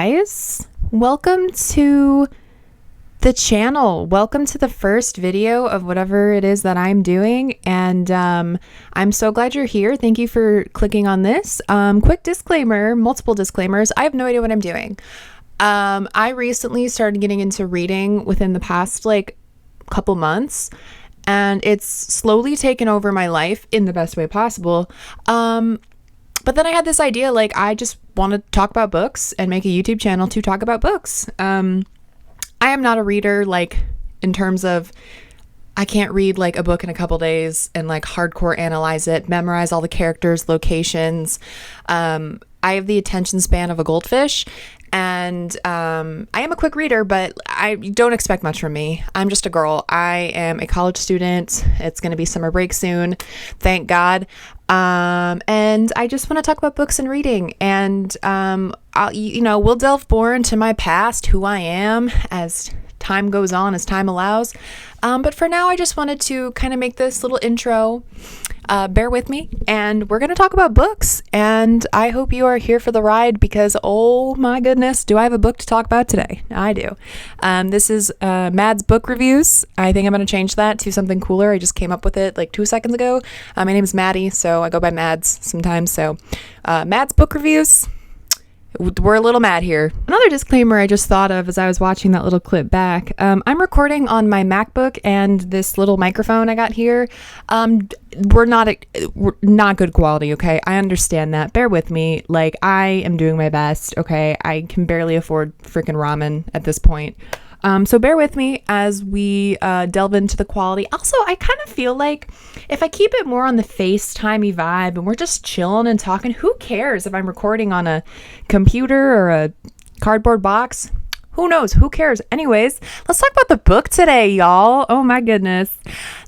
guys, welcome to the channel. Welcome to the first video of whatever it is that I'm doing, and I'm so glad you're here. Thank you for clicking on this. Quick disclaimer, multiple disclaimers. I have no idea what I'm doing. I recently started getting into reading within the past couple months, and it's slowly taken over my life in the best way possible. But then I had this idea, I just want to talk about books and make a YouTube channel to talk about books. I am not a reader, in terms of I can't read a book in a couple days and hardcore analyze it, memorize all the characters, locations. I have the attention span of a goldfish, and I am a quick reader, but I don't expect much from me. I'm just a girl. I am a college student. It's going to be summer break soon. Thank God. And I just want to talk about books and reading, and we'll delve more into my past, who I am, as time goes on, as time allows. But for now, I just wanted to kind of make this little intro. Bear with me, and we're going to talk about books, and I hope you are here for the ride, because oh my goodness, do I have a book to talk about today. I do. This is Mad's book reviews. I think I'm going to change that to something cooler. I just came up with it 2 seconds ago. My name is Maddie, so I go by Mads sometimes. So Mad's book reviews. We're a little mad here. Another disclaimer I just thought of as I was watching that little clip back. I'm recording on my MacBook and this little microphone I got here. We're not good quality, okay? I understand that. Bear with me. I am doing my best, okay? I can barely afford freaking ramen at this point. So bear with me as we delve into the quality. Also, I kind of feel like if I keep it more on the FaceTimey vibe and we're just chilling and talking, who cares if I'm recording on a computer or a cardboard box? Who knows? Who cares? Anyways, let's talk about the book today, y'all. Oh my goodness.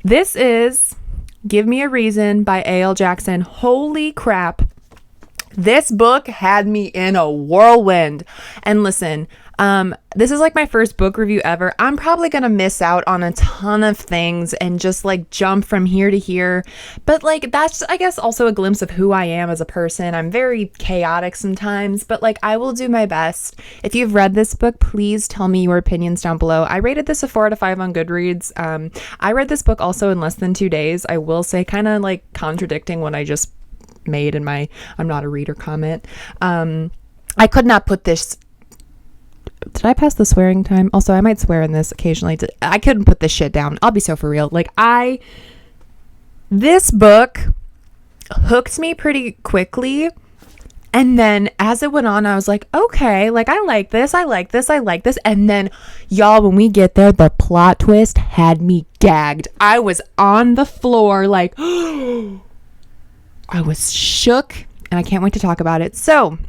This is Give Me a Reason by A.L. Jackson. Holy crap. This book had me in a whirlwind. And listen, this is my first book review ever. I'm probably going to miss out on a ton of things and just jump from here to here. But that's, I guess, also a glimpse of who I am as a person. I'm very chaotic sometimes, but I will do my best. If you've read this book, please tell me your opinions down below. I rated this a 4 out of 5 on Goodreads. I read this book also in less than 2 days. I will say, kind of contradicting what I just made in my I'm not a reader comment. I could not put this. Did I pass the swearing time? Also, I might swear in this occasionally. I couldn't put this shit down. I'll be so for real. This book hooked me pretty quickly. And then as it went on, I was like, okay, I like this. I like this. I like this. And then y'all, when we get there, the plot twist had me gagged. I was on the floor I was shook, and I can't wait to talk about it. So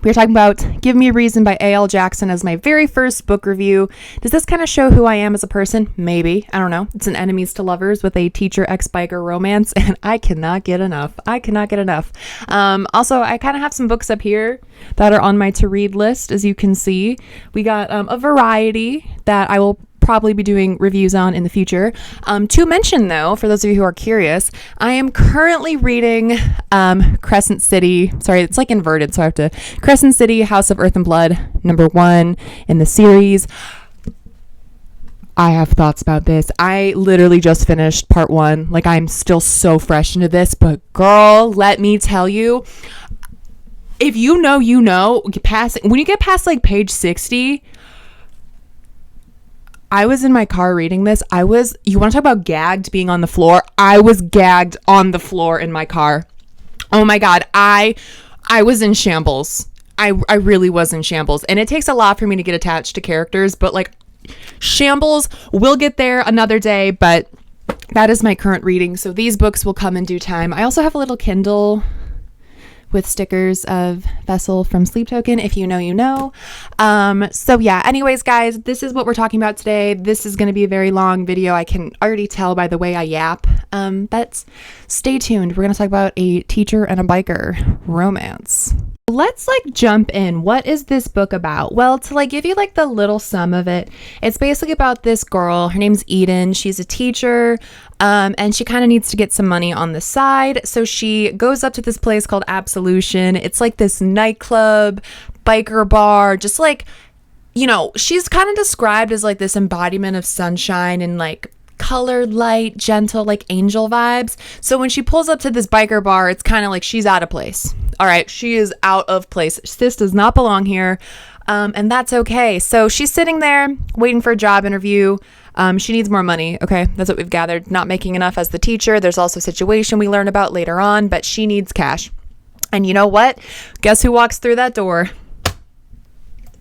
we're talking about Give Me a Reason by A.L. Jackson as my very first book review. Does this kind of show who I am as a person? Maybe. I don't know. It's an enemies to lovers with a teacher ex-biker romance, and I cannot get enough. Also, I kind of have some books up here that are on my to-read list, as you can see. We got a variety that I will probably be doing reviews on in the future. To mention though, for those of you who are curious, I am currently reading Crescent City. Sorry, it's inverted, so I have to. Crescent City, House of Earth and Blood, #1 in the series. I have thoughts about this. I literally just finished part 1. I'm still so fresh into this, but girl, let me tell you, if you know, when you get past page 60, I was in my car reading this. You want to talk about gagged being on the floor? I was gagged on the floor in my car. Oh my God. I was in shambles. I really was in shambles. And it takes a lot for me to get attached to characters, but shambles, we'll get there another day, but that is my current reading. So these books will come in due time. I also have a little Kindle with stickers of Vessel from Sleep Token. If you know, you know. So yeah, anyways, guys, this is what we're talking about today. This is going to be a very long video. I can already tell by the way I yap. But stay tuned. We're going to talk about a teacher and a biker romance. Let's jump in. What is this book about? Well, to give you the little sum of it, it's basically about this girl. Her name's Eden. She's a teacher. And she kind of needs to get some money on the side. So she goes up to this place called Absolution. It's this nightclub biker bar, just like, you know, she's kind of described as like this embodiment of sunshine and like colored light, gentle, like angel vibes. So when she pulls up to this biker bar, it's kind of like she's out of place. All right, she is out of place. Sis does not belong here. And that's okay. So she's sitting there waiting for a job interview. She needs more money. Okay, that's what we've gathered. Not making enough as the teacher. There's also a situation we learn about later on, but she needs cash. And you know what? Guess who walks through that door?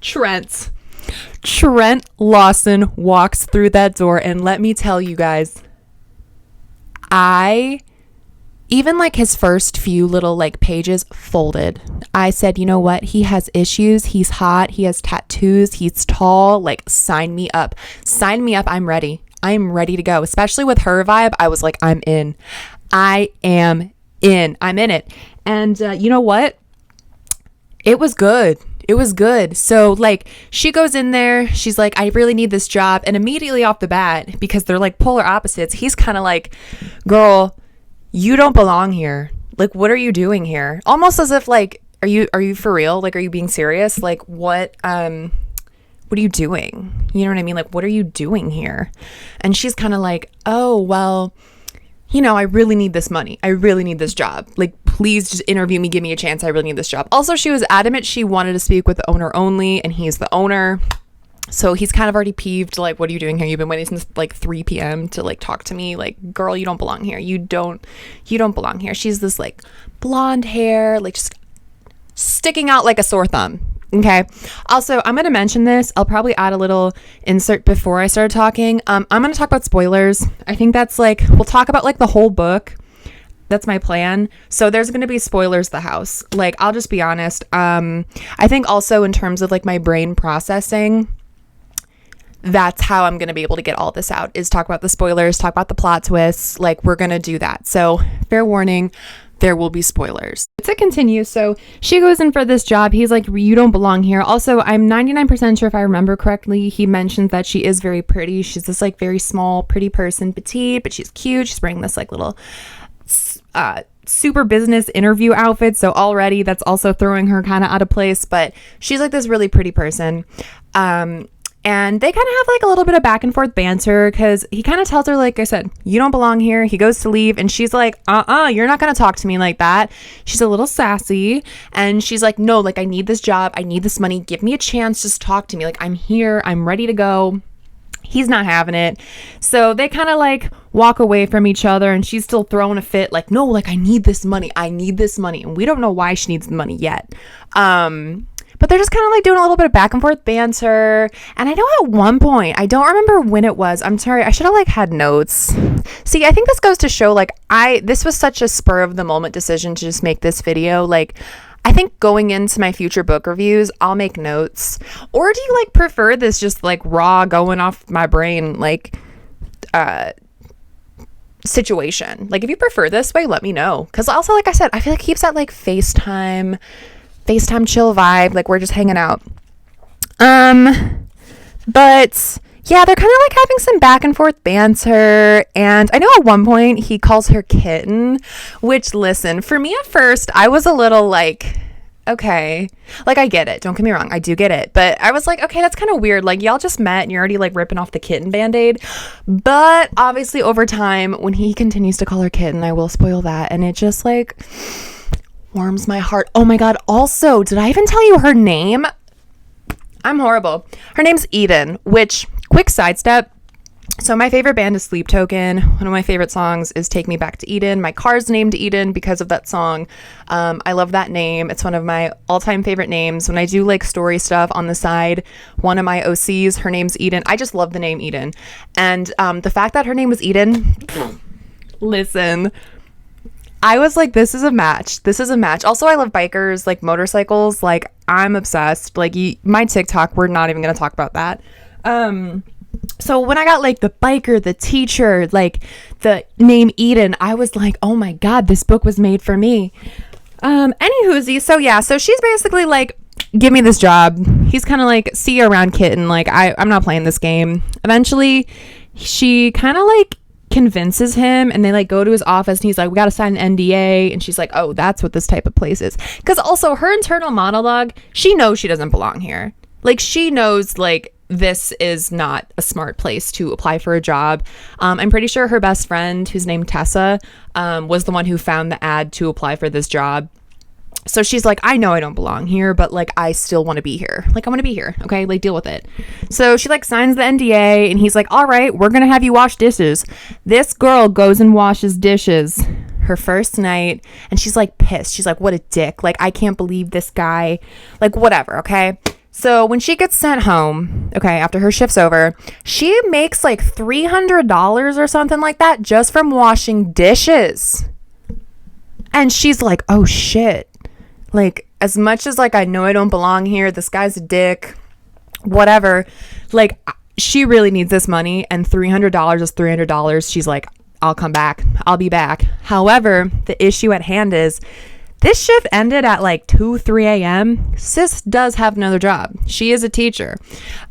Trent Lawson walks through that door, and let me tell you guys, even like his first few little like pages folded. I said, you know what? He has issues. He's hot. He has tattoos. He's tall. Like, sign me up. Sign me up. I'm ready. I'm ready to go. Especially with her vibe. I was like, I'm in. I am in. I'm in it. And you know what? It was good. It was good. So like she goes in there, she's like, I really need this job. And immediately off the bat, because they're like polar opposites, he's kind of like, girl, you don't belong here. Like, what are you doing here? Almost as if like, are you for real? Like, are you being serious? Like, what are you doing? You know what I mean? Like, what are you doing here? And she's kind of like, oh, well, you know, I really need this money. I really need this job. Like, please just interview me. Give me a chance. I really need this job. Also, she was adamant she wanted to speak with the owner only, and he's the owner. So he's kind of already peeved. Like, what are you doing here? You've been waiting since like 3 p.m. to like talk to me. Like, girl, you don't belong here. You don't belong here. She's this like blonde hair, like just sticking out like a sore thumb. Okay. Also, I'm going to mention this. I'll probably add a little insert before I start talking. I'm going to talk about spoilers. I think that's like, we'll talk about like the whole book. That's my plan. So there's going to be spoilers the house. Like, I'll just be honest. I think also in terms of like my brain processing, that's how I'm going to be able to get all this out, is talk about the spoilers, talk about the plot twists. Like, we're going to do that. So fair warning, there will be spoilers. To continue, so she goes in for this job. He's like, you don't belong here. Also, I'm 99% sure if I remember correctly, he mentions that she is very pretty. She's this like very small, pretty person, petite, but she's cute. She's wearing this like little super business interview outfit. So already that's also throwing her kind of out of place, but she's like this really pretty person. And they kind of have like a little bit of back and forth banter because he kind of tells her, like I said, you don't belong here. He goes to leave and she's like, you're not going to talk to me like that. She's a little sassy and she's like, no, like I need this job. I need this money. Give me a chance. Just talk to me. Like, I'm here. I'm ready to go. He's not having it. So they kind of like walk away from each other and she's still throwing a fit. Like, no, like I need this money. I need this money. And we don't know why she needs the money yet. But they're just kind of like doing a little bit of back and forth banter. And I know at one point, I don't remember when it was. I'm sorry. I should have like had notes. See, I think this goes to show like this was such a spur of the moment decision to just make this video. Like, I think going into my future book reviews, I'll make notes. Or do you like prefer this just like raw going off my brain like situation? Like, if you prefer this way, let me know. Because also, like I said, I feel like it keeps that like FaceTime chill vibe, like we're just hanging out. But yeah, they're kind of like having some back and forth banter, and I know at one point he calls her kitten, which, listen, for me at first I was a little like, okay, like I get it, don't get me wrong, I do get it, but I was like, okay, that's kind of weird, like y'all just met and you're already like ripping off the kitten band-aid. But obviously over time, when he continues to call her kitten, I will spoil that, and it just like warms my heart. Oh my god, also, did I even tell you her name? I'm horrible. Her name's Eden, which, quick sidestep, so my favorite band is Sleep Token. One of my favorite songs is Take Me Back to Eden. My car's named Eden because of that song. I love that name. It's one of my all-time favorite names. When I do like story stuff on the side, one of my OCs, her name's Eden. I just love the name Eden. And the fact that her name was Eden, listen, I was like, this is a match. This is a match. Also, I love bikers, like motorcycles. Like, I'm obsessed. Like, my TikTok, we're not even going to talk about that. So when I got like the biker, the teacher, like the name Eden, I was like, oh my God, this book was made for me. Anywhoosie. So yeah, so she's basically like, give me this job. He's kind of like, see you around, kitten. Like, I'm not playing this game. Eventually, she kind of like convinces him, and they like go to his office, and he's like, we gotta sign an NDA, and she's like, oh, that's what this type of place is. Because also her internal monologue, she knows she doesn't belong here. Like, she knows like this is not a smart place to apply for a job. I'm pretty sure her best friend, who's named Tessa, was the one who found the ad to apply for this job. So she's like, I know I don't belong here, but like, I still want to be here. Like, I want to be here. Okay. Like, deal with it. So she like signs the NDA, and he's like, all right, we're going to have you wash dishes. This girl goes and washes dishes her first night, and she's like pissed. She's like, what a dick. Like, I can't believe this guy, like, whatever. Okay. So when she gets sent home, okay, after her shift's over, she makes like $300 or something like that just from washing dishes. And she's like, oh shit. Like, as much as like I know I don't belong here, this guy's a dick, whatever, like, she really needs this money, and $300 is $300. She's like, I'll come back. I'll be back. However, the issue at hand is this shift ended at like 2-3 a.m. Sis does have another job. She is a teacher.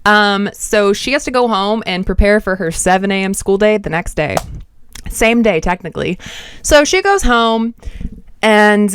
So she has to go home and prepare for her 7 a.m. school day the next day. Same day, technically. So she goes home, and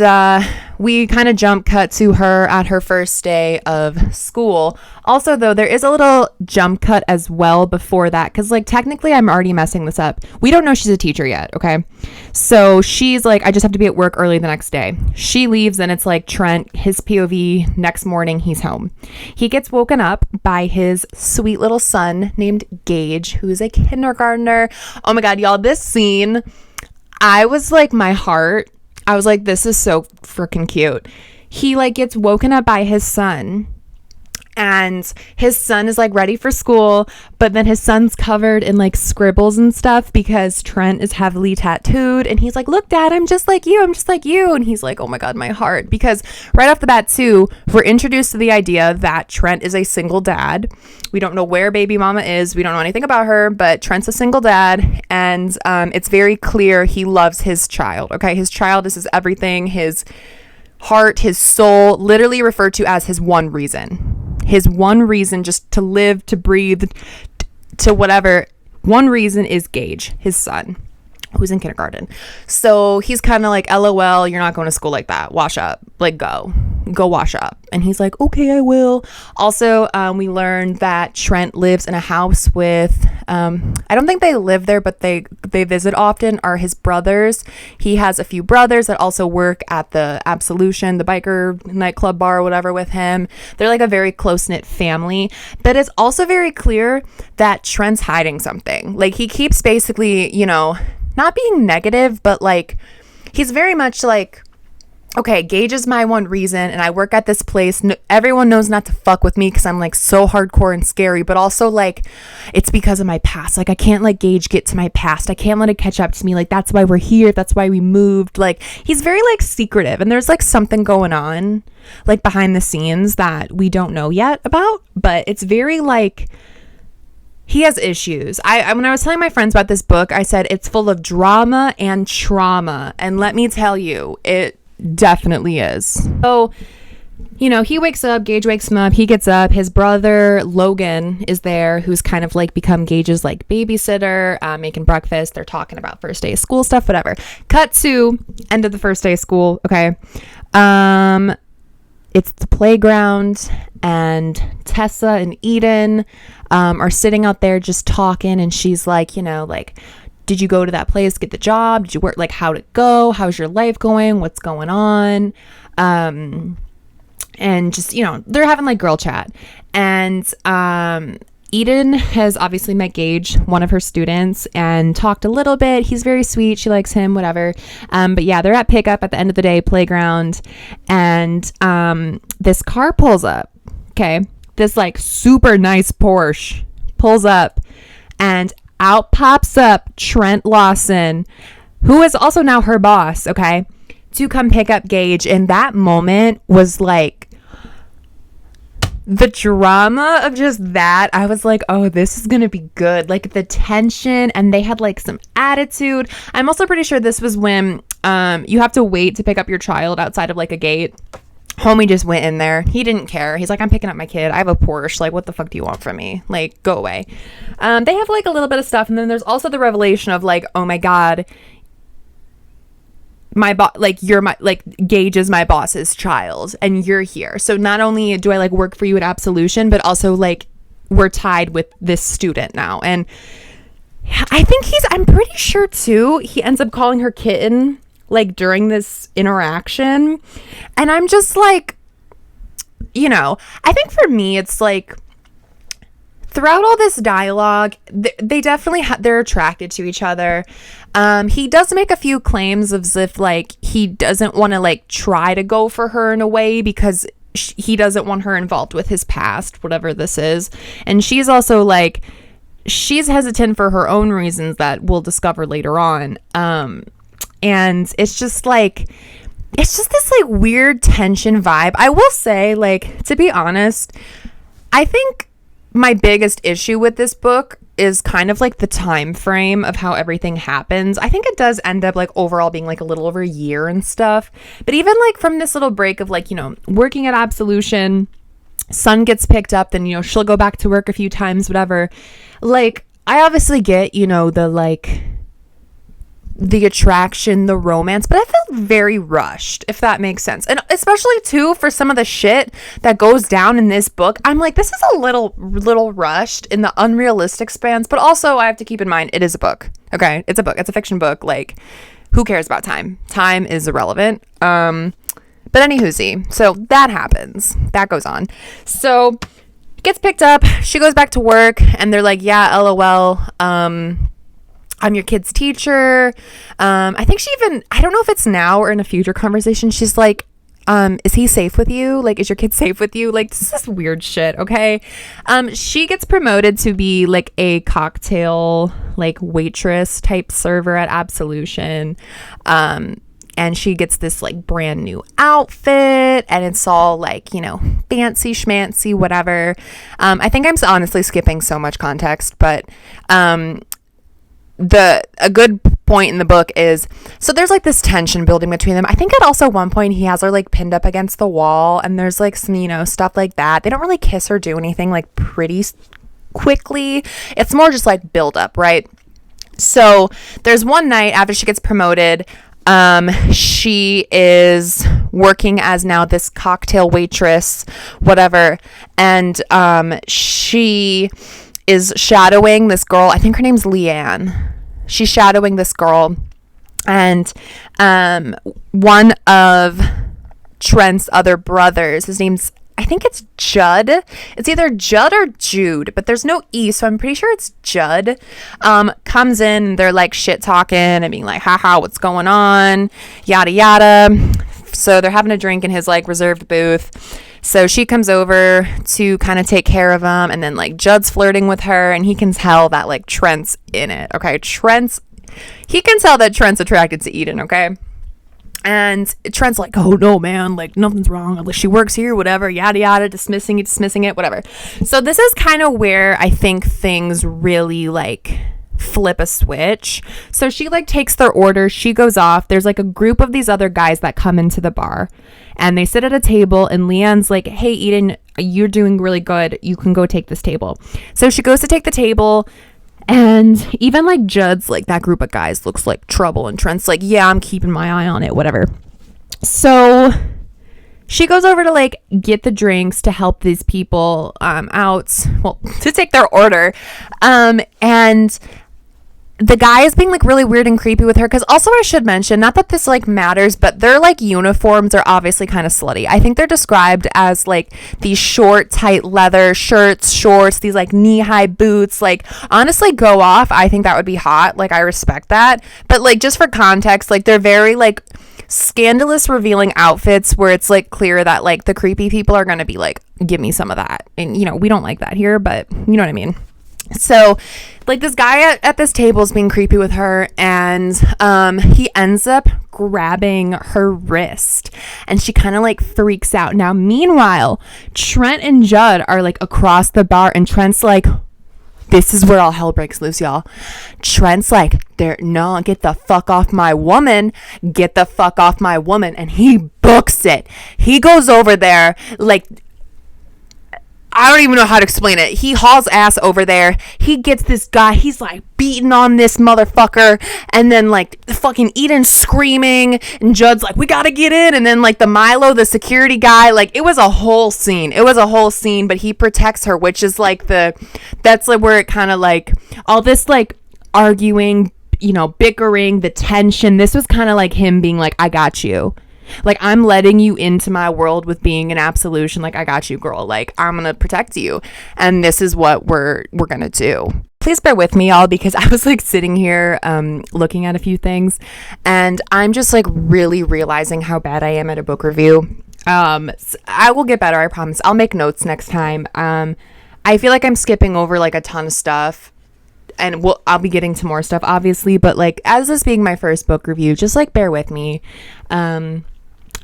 we kind of jump cut to her at her first day of school. Also, though, there is a little jump cut as well before that, because like technically I'm already messing this up. We don't know she's a teacher yet, okay? So she's like, I just have to be at work early the next day. She leaves, and it's like Trent, his POV, next morning he's home. He gets woken up by his sweet little son named Gage, who is a kindergartner. Oh my God, y'all, this scene, I was like, I was like, this is so freaking cute. He like gets woken up by his son, and his son is like ready for school, but then his son's covered in like scribbles and stuff because Trent is heavily tattooed, and he's like, look, Dad, I'm just like you. I'm just like you. And he's like, oh my God, my heart. Because right off the bat too, we're introduced to the idea that Trent is a single dad. We don't know where baby mama is. We don't know anything about her, but Trent's a single dad, and it's very clear he loves his child. Okay. His child is his everything, his heart, his soul, literally referred to as his one reason. His one reason just to live, to breathe, to whatever. One reason is Gage, his son, who's in kindergarten. So he's kind of like, LOL, you're not going to school like that. Wash up. Like, go wash up. And he's like, okay, I will. Also, we learned that Trent lives in a house with, I don't think they live there, but they visit often, are his brothers. He has a few brothers that also work at the Absolution, the biker nightclub bar or whatever with him. They're like a very close-knit family, but it's also very clear that Trent's hiding something. Like, he keeps basically, you know, not being negative, but like, he's very much like, okay, Gage is my one reason, and I work at this place. Everyone knows not to fuck with me because I'm like so hardcore and scary, but also like, it's because of my past. Like, I can't let Gage get to my past. I can't let it catch up to me. Like, that's why we're here. That's why we moved. Like, he's very like secretive, and there's like something going on like behind the scenes that we don't know yet about, but it's very like, he has issues. I when I was telling my friends about this book, I said it's full of drama and trauma, and let me tell you, it definitely is. So, you know, he wakes up, Gage wakes him up, he gets up, his brother Logan is there, who's kind of like become Gage's like babysitter, making breakfast. They're talking about first day of school stuff, whatever. Cut to end of the first day of school. Okay. It's the playground, and Tessa and Eden are sitting out there just talking, and she's like, you know, like, did you go to that place, get the job? Did you work? Like, how'd it go? How's your life going? What's going on? And just, you know, they're having like girl chat. And Eden has obviously met Gage, one of her students, and talked a little bit. He's very sweet. She likes him, whatever. But yeah, they're at pickup at the end of the day, playground. And this car pulls up. Okay. This like super nice Porsche pulls up, and out pops up Trent Lawson, who is also now her boss, okay, to come pick up Gage. And that moment was like, the drama of just that, I was like, oh, this is gonna be good. Like, the tension, and they had like some attitude. I'm also pretty sure this was when you have to wait to pick up your child outside of like a gate. Homie just went in there. He didn't care. He's like, I'm picking up my kid. I have a Porsche. Like, what the fuck do you want from me? Like, go away. They have like a little bit of stuff. And then there's also the revelation of like, oh my God, Gage is my boss's child and you're here. So not only do I like work for you at Absolution, but also like we're tied with this student now. And I think I'm pretty sure too, he ends up calling her kitten like during this interaction. And I'm just like, you know, I think for me, it's like throughout all this dialogue, they definitely they're attracted to each other. He does make a few claims as if like he doesn't want to like try to go for her in a way because he doesn't want her involved with his past, whatever this is. And she's also like, she's hesitant for her own reasons that we'll discover later on. And it's just like, it's just this like weird tension vibe. I will say, like, to be honest, I think my biggest issue with this book is kind of like the time frame of how everything happens. I think it does end up like overall being like a little over a year and stuff. But even like from this little break of like, you know, working at Absolution, Sun gets picked up, then, you know, she'll go back to work a few times, whatever. Like, I obviously get, you know, the like the attraction, the romance, but I felt very rushed, if that makes sense. And especially too for some of the shit that goes down in this book, I'm like, this is a little rushed in the unrealistic spans. But also I have to keep in mind, it is a book. Okay, it's a book, it's a fiction book. Like, who cares about time? Time is irrelevant. But anywhoosie, so that happens, that goes on. So gets picked up, she goes back to work, and they're like, yeah, LOL, I'm your kid's teacher. I think she even, I don't know if it's now or in a future conversation, she's like, is he safe with you? Like, is your kid safe with you? Like, this is weird shit, okay? She gets promoted to be like a cocktail, like waitress type server at Absolution. And she gets this like brand new outfit, and it's all like, you know, fancy schmancy, whatever. I think I'm honestly skipping so much context, but a good point in the book is, so there's like this tension building between them. I think at also one point he has her like pinned up against the wall, and there's like some, you know, stuff like that. They don't really kiss or do anything like pretty quickly. It's more just like build up, right? So there's one night after she gets promoted, she is working as now this cocktail waitress, whatever, and she is shadowing this girl. I think her name's Leanne. She's shadowing this girl, and one of Trent's other brothers, his name's, I think it's Judd. It's either Judd or Jude, but there's no E, so I'm pretty sure it's Judd. Comes in, and they're like shit talking and being like, haha, what's going on? Yada yada. So they're having a drink in his like reserved booth. So she comes over to kind of take care of him, and then like Judd's flirting with her, and he can tell that like Trent's in it. Okay, he can tell that Trent's attracted to Eden. Okay. And Trent's like, oh no, man, like nothing's wrong. Like, she works here, whatever, yada yada, dismissing it, whatever. So this is kind of where I think things really like flip a switch. So she like takes their order, she goes off. There's like a group of these other guys that come into the bar, and they sit at a table, and Leanne's like, hey Eden, you're doing really good, you can go take this table. So she goes to take the table, and even like Judd's like, that group of guys looks like trouble, and Trent's like, yeah, I'm keeping my eye on it, whatever. So she goes over to like get the drinks to help these people out, well, to take their order, and the guy is being like really weird and creepy with her, because also I should mention, not that this like matters, but their like uniforms are obviously kind of slutty. I think they're described as like these short, tight leather shirts, shorts, these like knee-high boots. Like, honestly, go off. I think that would be hot. Like, I respect that. But like, just for context, like, they're very like scandalous revealing outfits where it's like clear that like the creepy people are gonna be like, give me some of that. And you know, we don't like that here, but you know what I mean. So like, this guy at this table is being creepy with her, and he ends up grabbing her wrist, and she kind of like freaks out. Now meanwhile, Trent and Judd are like across the bar, and Trent's like, this is where all hell breaks loose, y'all. Trent's like, no, get the fuck off my woman. Get the fuck off my woman. And he books it. He goes over there like, I don't even know how to explain it. He hauls ass over there. He gets this guy. He's like beating on this motherfucker. And then like fucking Eden screaming. And Judd's like, we got to get in. And then like the Milo, the security guy, like it was a whole scene. But he protects her, which is like that's like where it kind of like all this like arguing, bickering, the tension. This was kind of like him being like, I got you. Like, I'm letting you into my world with being an absolution. Like, I got you, girl. Like, I'm going to protect you. And this is what we're going to do. Please bear with me, y'all, because I was like sitting here looking at a few things. And I'm just like really realizing how bad I am at a book review. I will get better, I promise. I'll make notes next time. I feel like I'm skipping over like a ton of stuff. And I'll be getting to more stuff, obviously. But like, as this being my first book review, just like bear with me.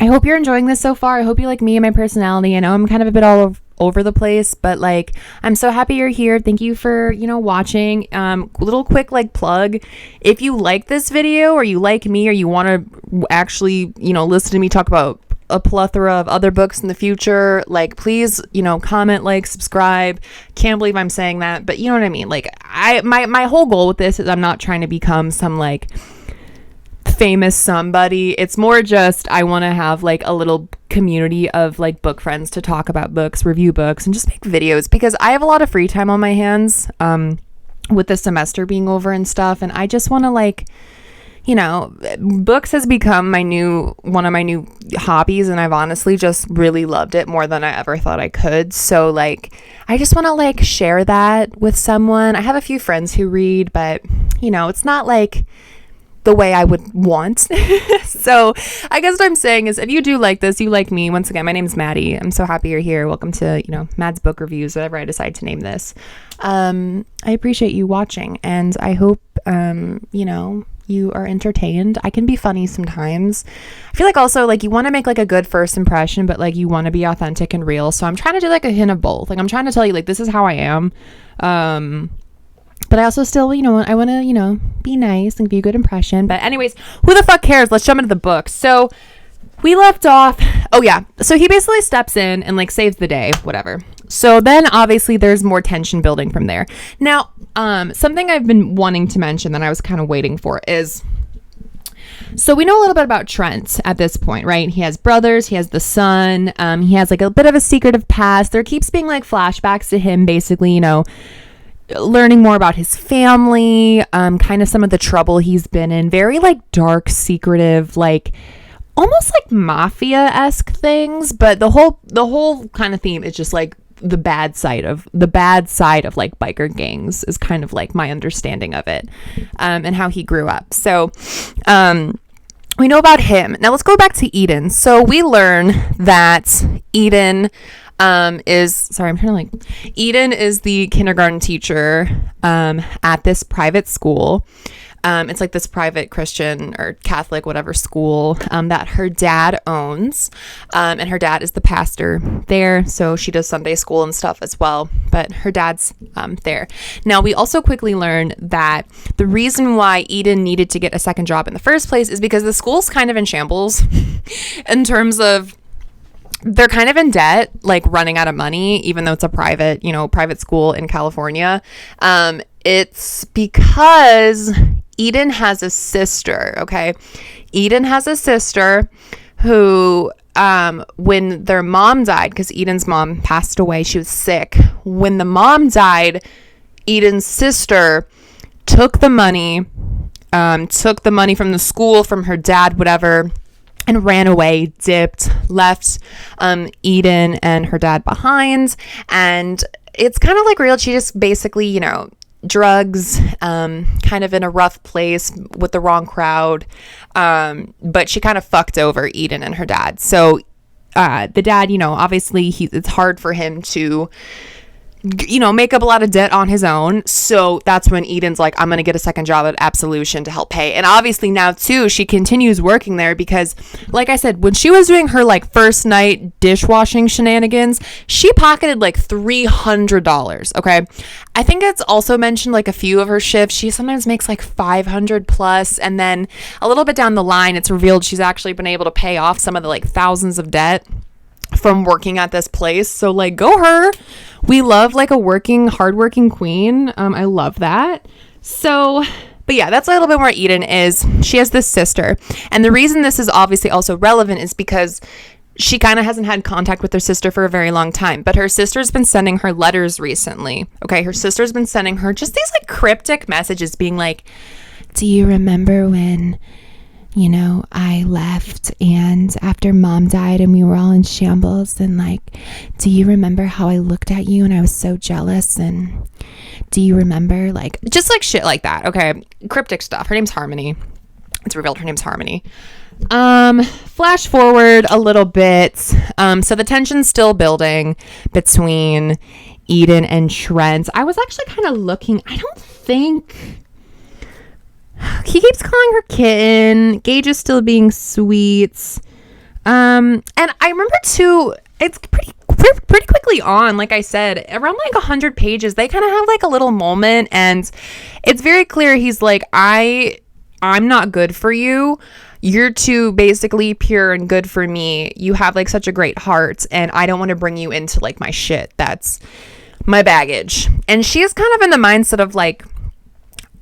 I hope you're enjoying this so far. I hope you like me and my personality. I know I'm kind of a bit all over the place, but like, I'm so happy you're here. Thank you for, watching. Little quick like plug. If you like this video or you like me or you want to actually, listen to me talk about a plethora of other books in the future, like please, comment, like, subscribe. Can't believe I'm saying that, but you know what I mean? Like my whole goal with this is I'm not trying to become some like famous somebody. It's more just I want to have like a little community of like book friends to talk about books, review books, and just make videos because I have a lot of free time on my hands with the semester being over and stuff, and I just want to like, books has become one of my new hobbies, and I've honestly just really loved it more than I ever thought I could. So like I just want to like share that with someone. I have a few friends who read, but it's not like the way I would want. So I guess what I'm saying is if you do like this, you like me. Once again, my name is Maddie. I'm so happy you're here. Welcome to, Madd's Book Reviews, whatever I decide to name this. I appreciate you watching, and I hope, you are entertained. I can be funny sometimes. I feel like also like you want to make like a good first impression, but like you want to be authentic and real. So I'm trying to do like a hint of both. Like I'm trying to tell you like this is how I am. But I also still, I want to, be nice and be a good impression. But anyways, who the fuck cares? Let's jump into the book. So we left off. Oh yeah. So he basically steps in and like saves the day, whatever. So then obviously there's more tension building from there. Now, something I've been wanting to mention that I was kind of waiting for is, so we know a little bit about Trent at this point, right? He has brothers, he has the son, he has like a bit of a secretive past. There keeps being like flashbacks to him basically, learning more about his family, kind of some of the trouble he's been in, very like dark, secretive, like almost like mafia-esque things, but the whole kind of theme is just like the bad side of like biker gangs is kind of like my understanding of it, and how he grew up. So we know about him. Now let's go back to Eden. So we learn that Eden Eden is the kindergarten teacher at this private school. It's like this private Christian or Catholic, whatever school that her dad owns. And her dad is the pastor there. So she does Sunday school and stuff as well. But her dad's there. Now, we also quickly learn that the reason why Eden needed to get a second job in the first place is because the school's kind of in shambles in terms of they're kind of in debt, like running out of money, even though it's a private school in California. It's because Eden has a sister, okay? Eden has a sister who, when their mom died, because Eden's mom passed away, she was sick. When the mom died, Eden's sister took the money from the school, from her dad, whatever, and ran away, dipped, left Eden and her dad behind. And it's kind of like real. She just basically, drugs, kind of in a rough place with the wrong crowd. But she kind of fucked over Eden and her dad. So the dad, obviously it's hard for him to make up a lot of debt on his own. So that's when Eden's like, I'm going to get a second job at Absolution to help pay. And obviously now too, she continues working there because, like I said, when she was doing her like first night dishwashing shenanigans, she pocketed like $300. Okay. I think it's also mentioned like a few of her shifts, she sometimes makes like 500 plus. And then a little bit down the line, it's revealed she's actually been able to pay off some of the like thousands of debt from working at this place. So like, go her. We love like a hardworking queen. I love that. So, but yeah, that's a little bit where Eden is. She has this sister. And the reason this is obviously also relevant is because she kind of hasn't had contact with her sister for a very long time, but her sister's been sending her letters recently. Okay. Her sister's been sending her just these like cryptic messages being like, do you remember when I left and after mom died and we were all in shambles, and like, do you remember how I looked at you and I was so jealous, and do you remember, like, just like shit like that. Okay. Cryptic stuff. Her name's Harmony. It's revealed her name's Harmony. Flash forward a little bit. So the tension's still building between Eden and Trent. I was actually kind of looking, I don't think he keeps calling her kitten. Gage is still being sweet. And I remember too, it's pretty quickly on, like I said, around like 100 pages, they kind of have like a little moment, and it's very clear he's like, I'm not good for you. You're too basically pure and good for me. You have like such a great heart, and I don't want to bring you into like my shit. That's my baggage. And she is kind of in the mindset of like,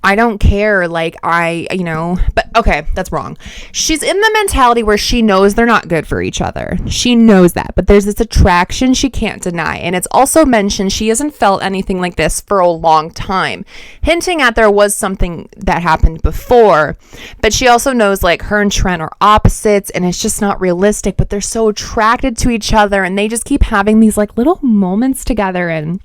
I don't care, like but okay, that's wrong. She's in the mentality where she knows they're not good for each other. She knows that, but there's this attraction she can't deny. And it's also mentioned she hasn't felt anything like this for a long time, hinting at there was something that happened before. But she also knows like her and Trent are opposites and it's just not realistic, but they're so attracted to each other and they just keep having these like little moments together and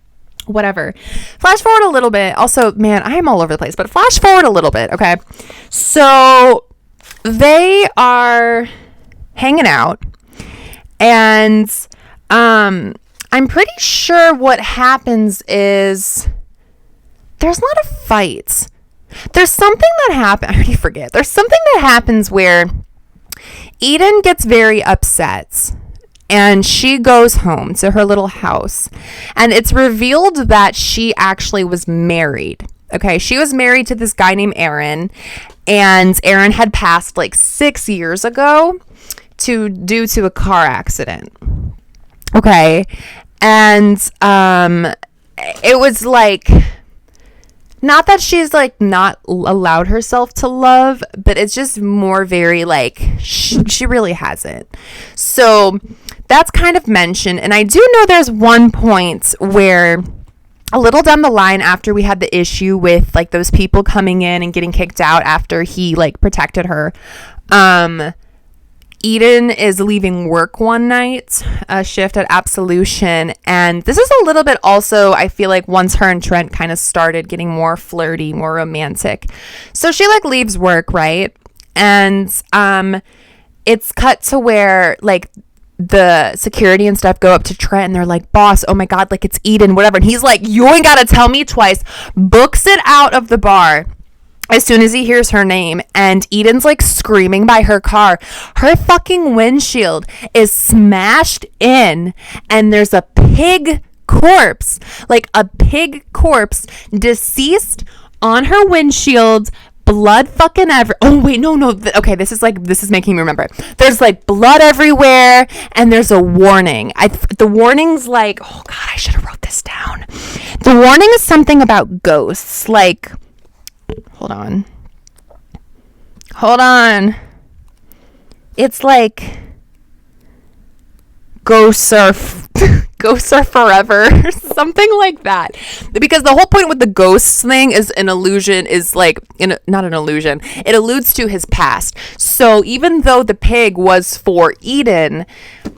whatever. Flash forward a little bit. Also, man, I am all over the place, but flash forward a little bit. Okay. So they are hanging out and, I'm pretty sure what happens is there's not a fight. There's something that happens. I already forget. There's something that happens where Eden gets very upset. And she goes home to her little house. And it's revealed that she actually was married. Okay, she was married to this guy named Aaron. And Aaron had passed like 6 years ago due to a car accident. Okay. And it was like, not that she's like not allowed herself to love, but it's just more very like she really hasn't. So that's kind of mentioned. And I do know there's one point where a little down the line after we had the issue with like those people coming in and getting kicked out after he like protected her, Eden is leaving work one night, a shift at Absolution. And this is a little bit also, I feel like once her and Trent kind of started getting more flirty, more romantic. So she like leaves work, right? And it's cut to where like the security and stuff go up to Trent and they're like, boss, oh my God, like it's Eden, whatever. And he's like, you ain't got to tell me twice, books it out of the bar as soon as he hears her name. And Eden's like screaming by her car. Her fucking windshield is smashed in and there's a pig corpse, deceased on her windshield. Blood fucking oh wait, no, okay, this is making me remember. There's like blood everywhere and there's a warning. The warning's like, oh God, I should have wrote this down. The warning is something about ghosts, like, hold on, it's like ghosts are forever, something like that, because the whole point with the ghosts thing is an illusion, is like not an illusion, it alludes to his past. So even though the pig was for Eden,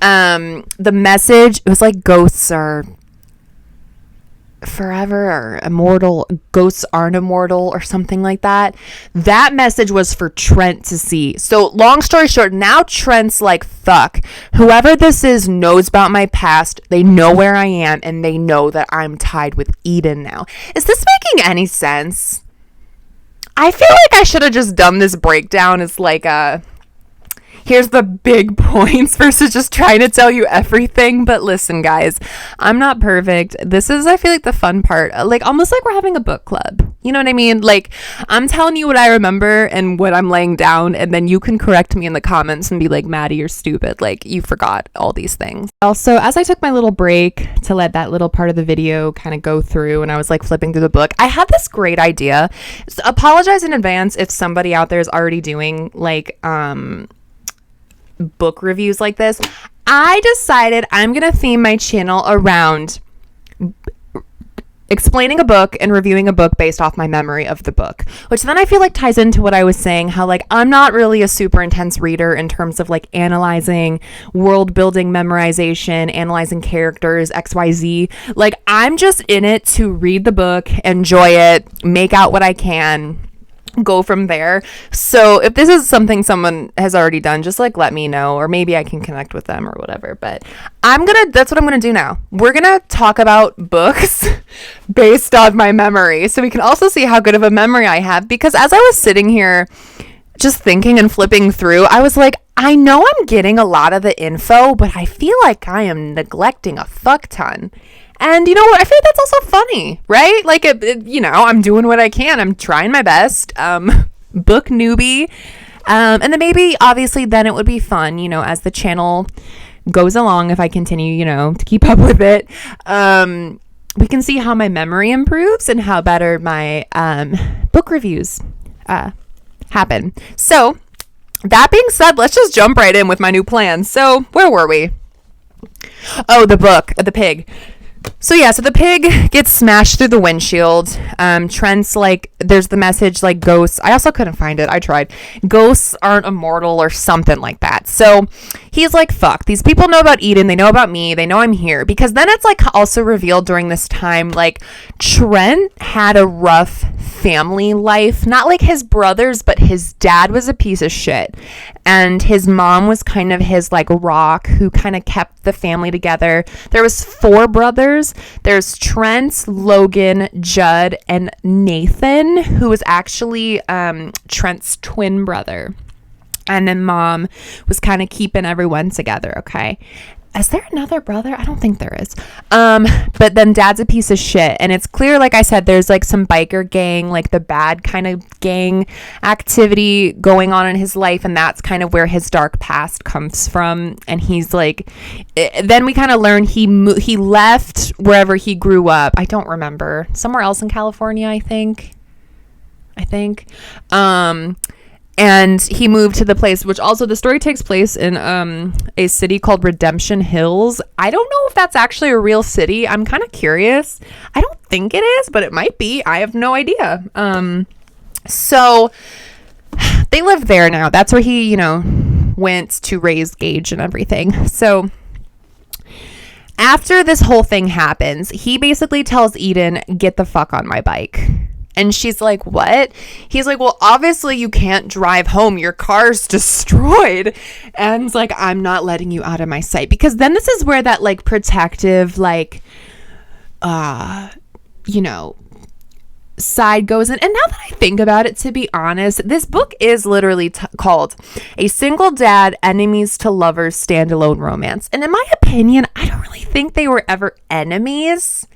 the message, it was like ghosts are forever or immortal, ghosts aren't immortal or something like that. That message was for Trent to see. So long story short, now Trent's like, fuck, whoever this is knows about my past, they know where I am, and they know that I'm tied with Eden now. Is this making any sense? I feel like I should have just done this breakdown as like here's the big points versus just trying to tell you everything. But listen, guys, I'm not perfect. This is, I feel like, the fun part. Like, almost like we're having a book club. You know what I mean? Like, I'm telling you what I remember and what I'm laying down, and then you can correct me in the comments and be like, Maddie, you're stupid. Like, you forgot all these things. Also, as I took my little break to let that little part of the video kind of go through, and I was like flipping through the book, I had this great idea. So apologize in advance if somebody out there is already doing like, book reviews like this. I decided I'm gonna theme my channel around explaining a book and reviewing a book based off my memory of the book, which then I feel like ties into what I was saying, how like I'm not really a super intense reader in terms of like analyzing, world building, memorization, analyzing characters, XYZ. Like, I'm just in it to read the book, enjoy it, make out what I can, go from there. So if this is something someone has already done, just like let me know, or maybe I can connect with them or whatever. But that's what I'm gonna do now. We're gonna talk about books based on my memory, so we can also see how good of a memory I have. Because as I was sitting here just thinking and flipping through, I was like, I know I'm getting a lot of the info, but I feel like I am neglecting a fuck ton. And you know what? I feel like that's also funny, right? Like, you know, I'm doing what I can. I'm trying my best. Book newbie. And then maybe, obviously, then it would be fun, you know, as the channel goes along, if I continue, you know, to keep up with it. We can see how my memory improves and how better my book reviews happen. So, that being said, let's just jump right in with my new plan. So, where were we? Oh, the book, the pig. So yeah, so the pig gets smashed through the windshield. Trent's like, there's the message like ghosts. I also couldn't find it. I tried. Ghosts aren't immortal or something like that. So he's like, fuck, these people know about Eden. They know about me. They know I'm here. Because then it's like also revealed during this time, like Trent had a rough family life. Not like his brothers, but his dad was a piece of shit. And his mom was kind of his like rock who kind of kept the family together. There was 4 brothers. There's Trent, Logan, Judd, and Nathan, who was actually Trent's twin brother. And then mom was kind of keeping everyone together, okay? Is there another brother? I don't think there is. But then dad's a piece of shit. And it's clear, like I said, there's like some biker gang, like the bad kind of gang activity going on in his life. And that's kind of where his dark past comes from. And he's like, then we kind of learn he left wherever he grew up. I don't remember. Somewhere else in California, I think. And he moved to the place, which also the story takes place in a city called Redemption Hills. I don't know if that's actually a real city. I'm kind of curious. I don't think it is, but it might be. I have no idea. So they live there now. That's where he, you know, went to raise Gage and everything. So after this whole thing happens, he basically tells Eden, get the fuck on my bike. And she's like, what? He's like, well, obviously you can't drive home. Your car's destroyed. And it's like, I'm not letting you out of my sight. Because then this is where that like protective, like, you know, side goes in. And now that I think about it, to be honest, this book is literally called A Single Dad, Enemies to Lovers Standalone Romance. And in my opinion, I don't really think they were ever enemies.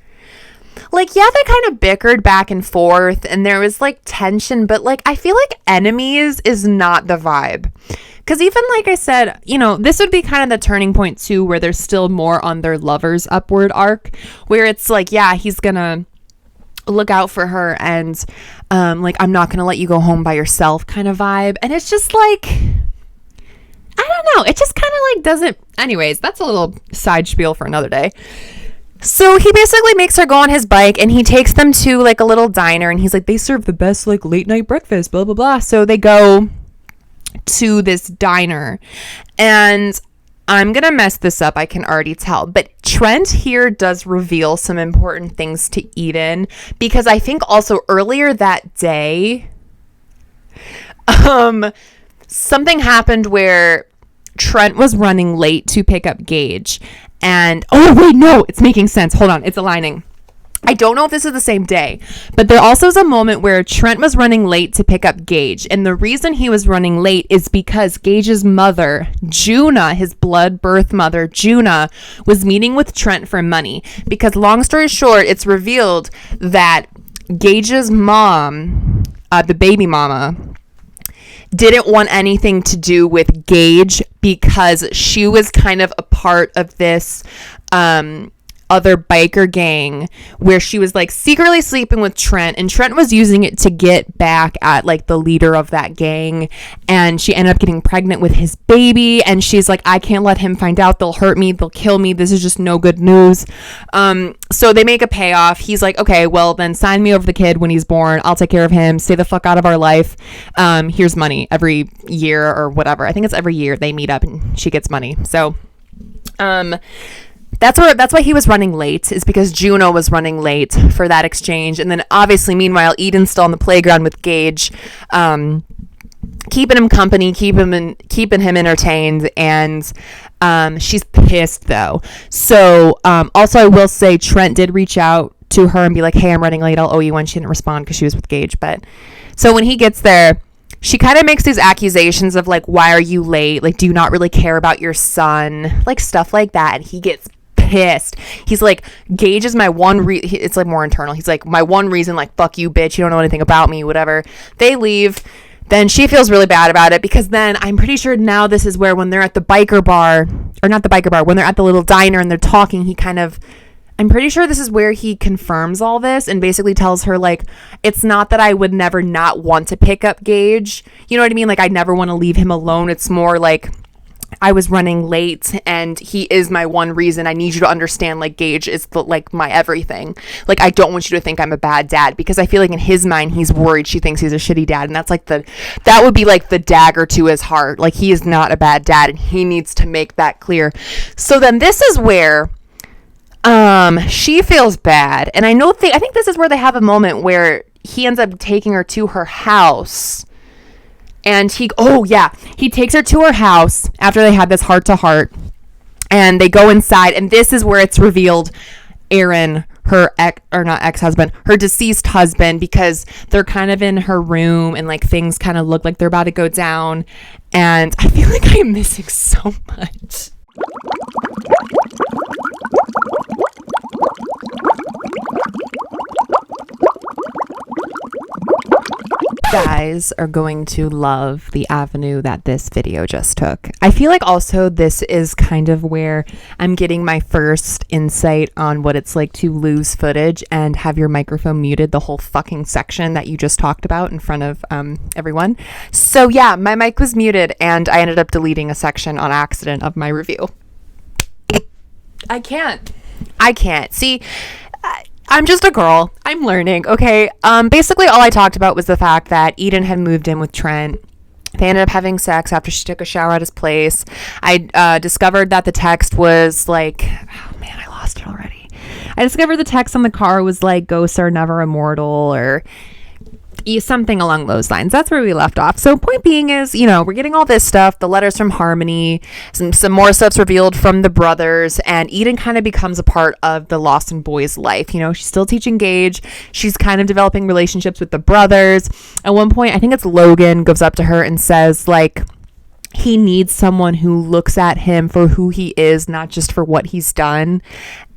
Like, yeah, they kind of bickered back and forth and there was like tension, but like I feel like enemies is not the vibe. Because even like I said, you know, this would be kind of the turning point too, where there's still more on their lovers upward arc, where it's like, yeah, he's gonna look out for her and like, I'm not gonna let you go home by yourself kind of vibe. And it's just like, I don't know, it just kind of like doesn't. Anyways, that's a little side spiel for another day. So he basically makes her go on his bike and he takes them to like a little diner and he's like, they serve the best like late night breakfast, blah, blah, blah. So they go to this diner and I'm going to mess this up. I can already tell. But Trent here does reveal some important things to Eden, because I think also earlier that day, something happened where Trent was running late to pick up Gage. And, oh, wait, no, it's making sense. Hold on. It's aligning. I don't know if this is the same day, but there also is a moment where Trent was running late to pick up Gage. And the reason he was running late is because Gage's mother, Juna, his blood birth mother, Juna, was meeting with Trent for money. Because long story short, it's revealed that Gage's mom, the baby mama, didn't want anything to do with Gage because she was kind of a part of this other biker gang where she was like secretly sleeping with Trent, and Trent was using it to get back at like the leader of that gang, and she ended up getting pregnant with his baby, and she's like, I can't let him find out. They'll hurt me, they'll kill me, this is just no good news. So they make a payoff. He's like, okay, well then sign me over the kid when he's born, I'll take care of him, stay the fuck out of our life. Here's money every year or whatever. I think it's every year they meet up and she gets money. So that's why he was running late, is because Juno was running late for that exchange. And then obviously, meanwhile, Eden's still on the playground with Gage, keeping him company, keeping him entertained. And she's pissed though. So also, I will say Trent did reach out to her and be like, hey, I'm running late, I'll owe you one. She didn't respond because she was with Gage. But so when he gets there, she kind of makes these accusations of like, why are you late? Like, do you not really care about your son? Like stuff like that. And he gets pissed. He's like, Gage is my one it's like more internal. He's like, my one reason, like, fuck you, bitch, you don't know anything about me, whatever. They leave. Then she feels really bad about it, because then I'm pretty sure now this is where when they're at the biker bar, or not the biker bar, when they're at the little diner and they're talking, he kind of, I'm pretty sure this is where he confirms all this and basically tells her, like, it's not that I would never not want to pick up Gage. You know what I mean? Like, I never want to leave him alone. It's more like, I was running late and he is my one reason. I need you to understand, like, Gage is like my everything. Like, I don't want you to think I'm a bad dad, because I feel like in his mind, he's worried she thinks he's a shitty dad. And that's like that would be like the dagger to his heart. Like, he is not a bad dad and he needs to make that clear. So then this is where she feels bad. And I think this is where they have a moment where he ends up taking her to her house. And he takes her to her house after they had this heart-to-heart, and they go inside, and this is where it's revealed Aaron, her her deceased husband, because they're kind of in her room and like things kind of look like they're about to go down, and I feel like I'm missing so much. Guys are going to love the avenue that this video just took. I feel like also this is kind of where I'm getting my first insight on what it's like to lose footage and have your microphone muted the whole fucking section that you just talked about in front of everyone. So yeah, my mic was muted and I ended up deleting a section on accident of my review. I can't. See, I'm just a girl. I'm learning. Okay. Basically all I talked about was the fact that Eden had moved in with Trent. They ended up having sex after she took a shower at his place. I discovered that the text was like, oh man, I lost it already. I discovered the text on the car was like, ghosts are never immortal, or something along those lines. That's where we left off. So point being is, we're getting all this stuff, the letters from Harmony, some more stuff's revealed from the brothers, and Eden kind of becomes a part of the Lawson boys' life. She's still teaching Gage. She's kind of developing relationships with the brothers. At one point, I think it's Logan, goes up to her and says, like, he needs someone who looks at him for who he is, not just for what he's done.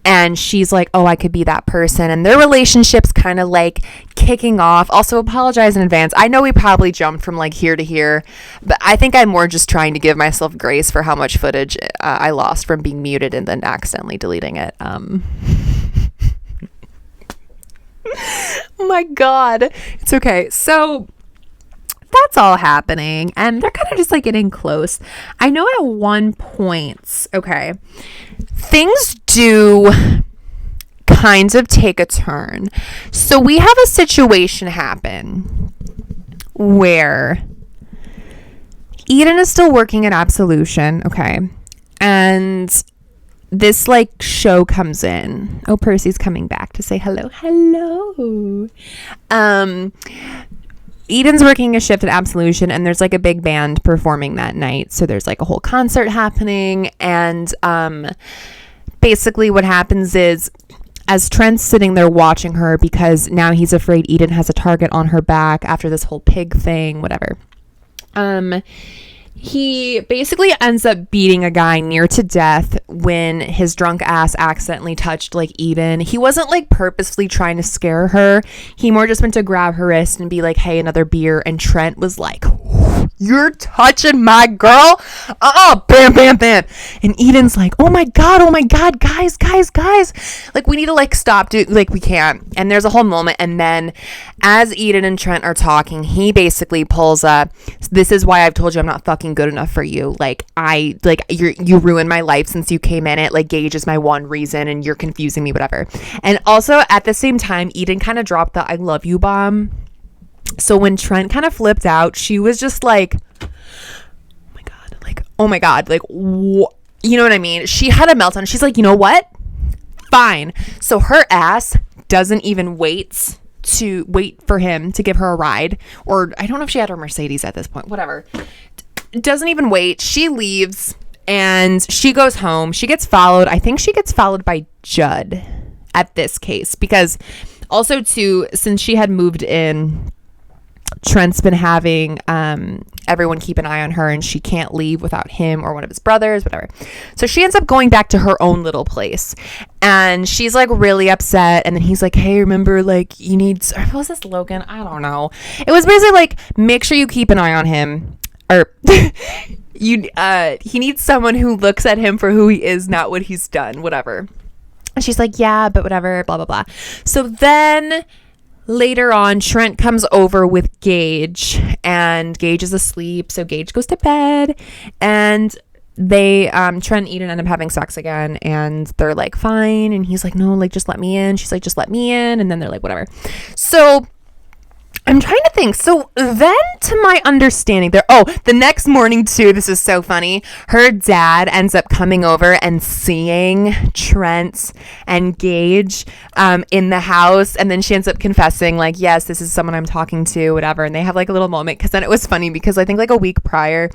And she's like, oh, I could be that person. And their relationship's kind of like kicking off. Also, apologize in advance. I know we probably jumped from like here to here, but I think I'm more just trying to give myself grace for how much footage I lost from being muted and then accidentally deleting it. Oh my God. It's okay. So that's all happening, and they're kind of just like getting close. I know at one point, okay, things do kind of take a turn. So we have a situation happen where Eden is still working at Absolution, okay, And this like show comes in. Oh, Percy's coming back to say hello. Eden's working a shift at Absolution, and there's like a big band performing that night. So there's like a whole concert happening. And basically what happens is, as Trent's sitting there watching her, because now he's afraid Eden has a target on her back after this whole pig thing, whatever. He basically ends up beating a guy near to death when his drunk ass accidentally touched like Eden. He wasn't like purposefully trying to scare her. He more just went to grab her wrist and be like, hey, another beer. And Trent was like, you're touching my girl. Bam, bam, bam. And Eden's like, oh my God, guys. Like, we need to like stop doing, like, we can't. And there's a whole moment. And then as Eden and Trent are talking, he basically pulls up, this is why I've told you I'm not fucking good enough for you. Like, you ruined my life since you came in it. Like, Gage is my one reason and you're confusing me, whatever. And also at the same time, Eden kind of dropped the I love you bomb. So when Trent kind of flipped out, she was just like, oh my God, like, you know what I mean? She had a meltdown. She's like, you know what? Fine. So her ass doesn't even wait for him to give her a ride. Or I don't know if she had her Mercedes at this point, whatever. Doesn't even wait. She leaves and she goes home. She gets followed. I think she gets followed by Judd at this case, because also too, since she had moved in, Trent's been having everyone keep an eye on her, and she can't leave without him or one of his brothers, whatever. So she ends up going back to her own little place, and she's like really upset. And then he's like, hey, remember, like, you need, what was this, Logan? I don't know. It was basically like, make sure you keep an eye on him, or he needs someone who looks at him for who he is, not what he's done, whatever. And she's like, yeah, but whatever, blah, blah, blah. So then later on, Trent comes over with Gage, and Gage is asleep. So Gage goes to bed, and they, Trent and Eden end up having sex again, and they're like, fine. And he's like, no, like, just let me in. She's like, just let me in. And then they're like, whatever. So I'm trying to think. So then, to my understanding, the next morning too, this is so funny, her dad ends up coming over and seeing Trent and Gage in the house, and then she ends up confessing, like, yes, this is someone I'm talking to, whatever. And they have like a little moment, because then it was funny, because I think like a week prior,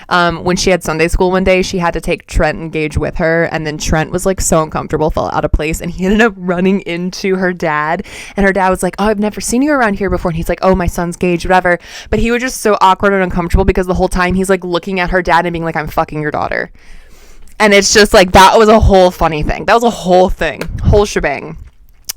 when she had Sunday school one day, she had to take Trent and Gage with her, and then Trent was like so uncomfortable, felt out of place, and he ended up running into her dad, and her dad was like, oh, I've never seen you around here before. And he's like, oh, my son's Gage, whatever. But he was just so awkward and uncomfortable, because the whole time he's like looking at her dad and being like, I'm fucking your daughter. And it's just like, that was a whole funny thing. That was a whole thing, whole shebang.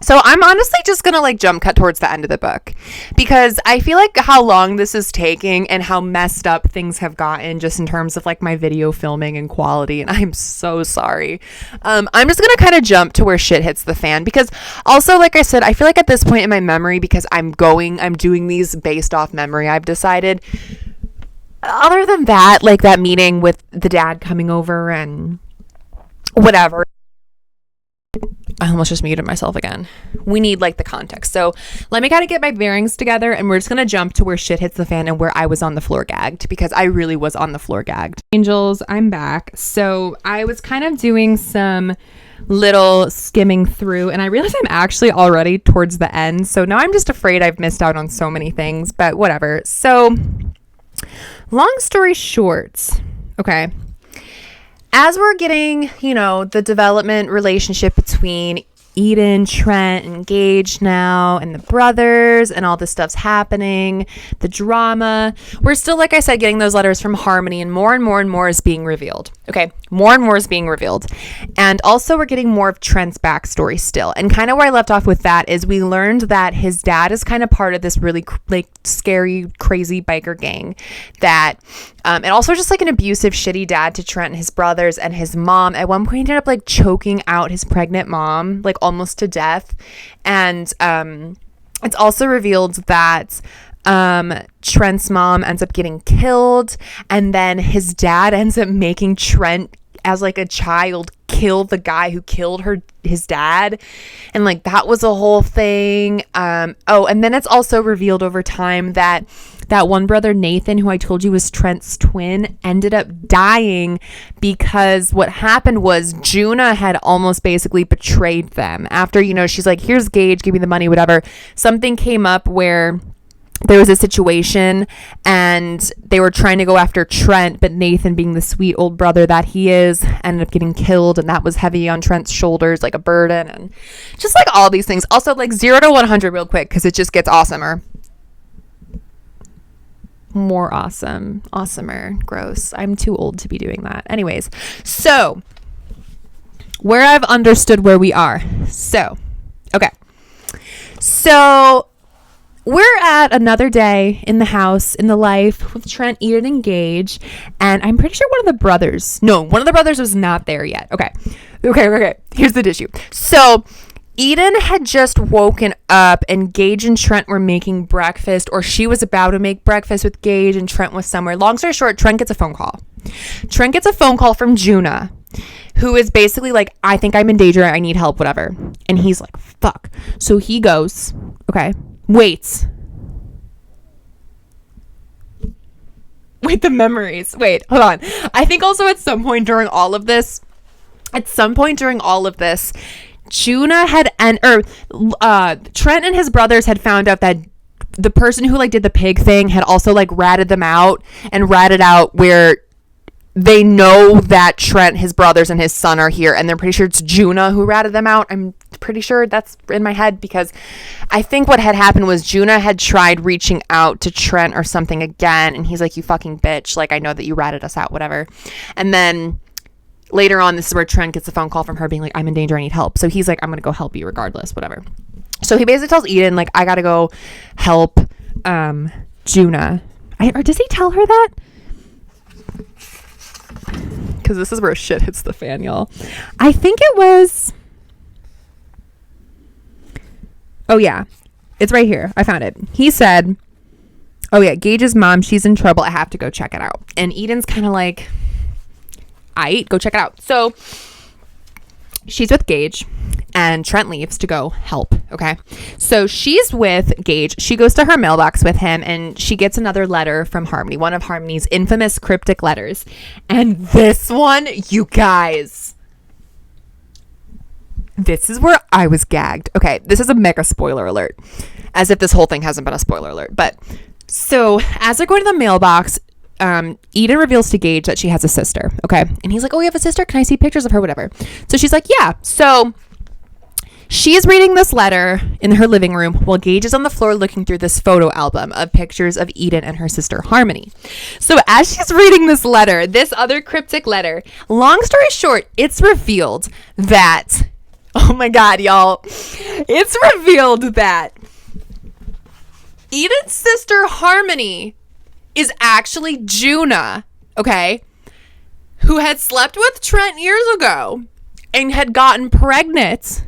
So I'm honestly just gonna like jump cut towards the end of the book, because I feel like how long this is taking and how messed up things have gotten just in terms of like my video filming and quality, and I'm so sorry. I'm just gonna kind of jump to where shit hits the fan, because also, like I said, I feel like at this point in my memory, because I'm doing these based off memory, I've decided, other than that, like that meeting with the dad coming over and whatever, I almost just muted myself again. We need like the context. So let me kind of get my bearings together, and we're just going to jump to where shit hits the fan and where I was on the floor gagged, because I really was on the floor gagged. Angels, I'm back. So I was kind of doing some little skimming through, and I realized I'm actually already towards the end. So now I'm just afraid I've missed out on so many things, but whatever. So long story short, okay. As we're getting, the development relationship between Eden, Trent, and Gage now, and the brothers, and all this stuff's happening, the drama, we're still, like I said, getting those letters from Harmony, and more is being revealed. Okay, more and more is being revealed. And also we're getting more of Trent's backstory still. And kind of where I left off with that is we learned that his dad is kind of part of this really like scary, crazy biker gang that, and also just like an abusive, shitty dad to Trent and his brothers, and his mom at one point ended up like choking out his pregnant mom, like almost to death. And it's also revealed that Trent's mom ends up getting killed, and then his dad ends up making Trent as like a child kill the guy who killed his dad. And like, that was a whole thing. And then it's also revealed over time that one brother, Nathan, who I told you was Trent's twin, ended up dying because what happened was Juna had almost basically betrayed them. After, she's like, here's Gage, give me the money, whatever. Something came up where there was a situation and they were trying to go after Trent, but Nathan, being the sweet old brother that he is, ended up getting killed, and that was heavy on Trent's shoulders, like a burden, and just like all these things. Also, like 0 to 100 real quick, because it just gets awesomer. More awesomer. Gross. I'm too old to be doing that. Anyways, so where I've understood where we are. So we're at another day in the house, in the life with Trent, Eden, and Gage. And I'm pretty sure one of the brothers was not there yet. Okay. Here's the issue. So Eden had just woken up and Gage and Trent were making breakfast, or she was about to make breakfast with Gage and Trent was somewhere. Long story short, Trent gets a phone call. Trent gets a phone call from Juna, who is basically like, I think I'm in danger. I need help, whatever. And he's like, fuck. So he goes, okay. Wait, the memories. Wait, hold on. I think also at some point during all of this, Juna Trent and his brothers had found out that the person who like did the pig thing had also like ratted them out, and ratted out where they know that Trent, his brothers, and his son are here, and they're pretty sure it's Juna who ratted them out. I'm pretty sure that's in my head, because I think what had happened was Juna had tried reaching out to Trent or something again, and he's like, you fucking bitch, like, I know that you ratted us out, whatever. And then later on, this is where Trent gets a phone call from her being like, I'm in danger, I need help. So he's like, I'm gonna go help you regardless, whatever. So he basically tells Eden, like, I gotta go help Juna. Or does he tell her that? Because this is where shit hits the fan, y'all. I think it was... Oh, yeah. It's right here. I found it. He said, oh, yeah, Gage's mom, she's in trouble. I have to go check it out. And Eden's kind of like, aight, go check it out. So she's with Gage, and Trent leaves to go help, okay? So she's with Gage. She goes to her mailbox with him, and she gets another letter from Harmony, one of Harmony's infamous cryptic letters. And this one, you guys, this is where I was gagged. Okay, this is a mega spoiler alert, as if this whole thing hasn't been a spoiler alert. But so as they're going to the mailbox, Eden reveals to Gage that she has a sister, okay? And he's like, oh, you have a sister? Can I see pictures of her? Whatever. So she's like, yeah. So she's reading this letter in her living room while Gage is on the floor looking through this photo album of pictures of Eden and her sister Harmony. So as she's reading this letter, this other cryptic letter, long story short, it's revealed that, oh my God, y'all, it's revealed that Eden's sister Harmony is actually Juna, okay, who had slept with Trent years ago and had gotten pregnant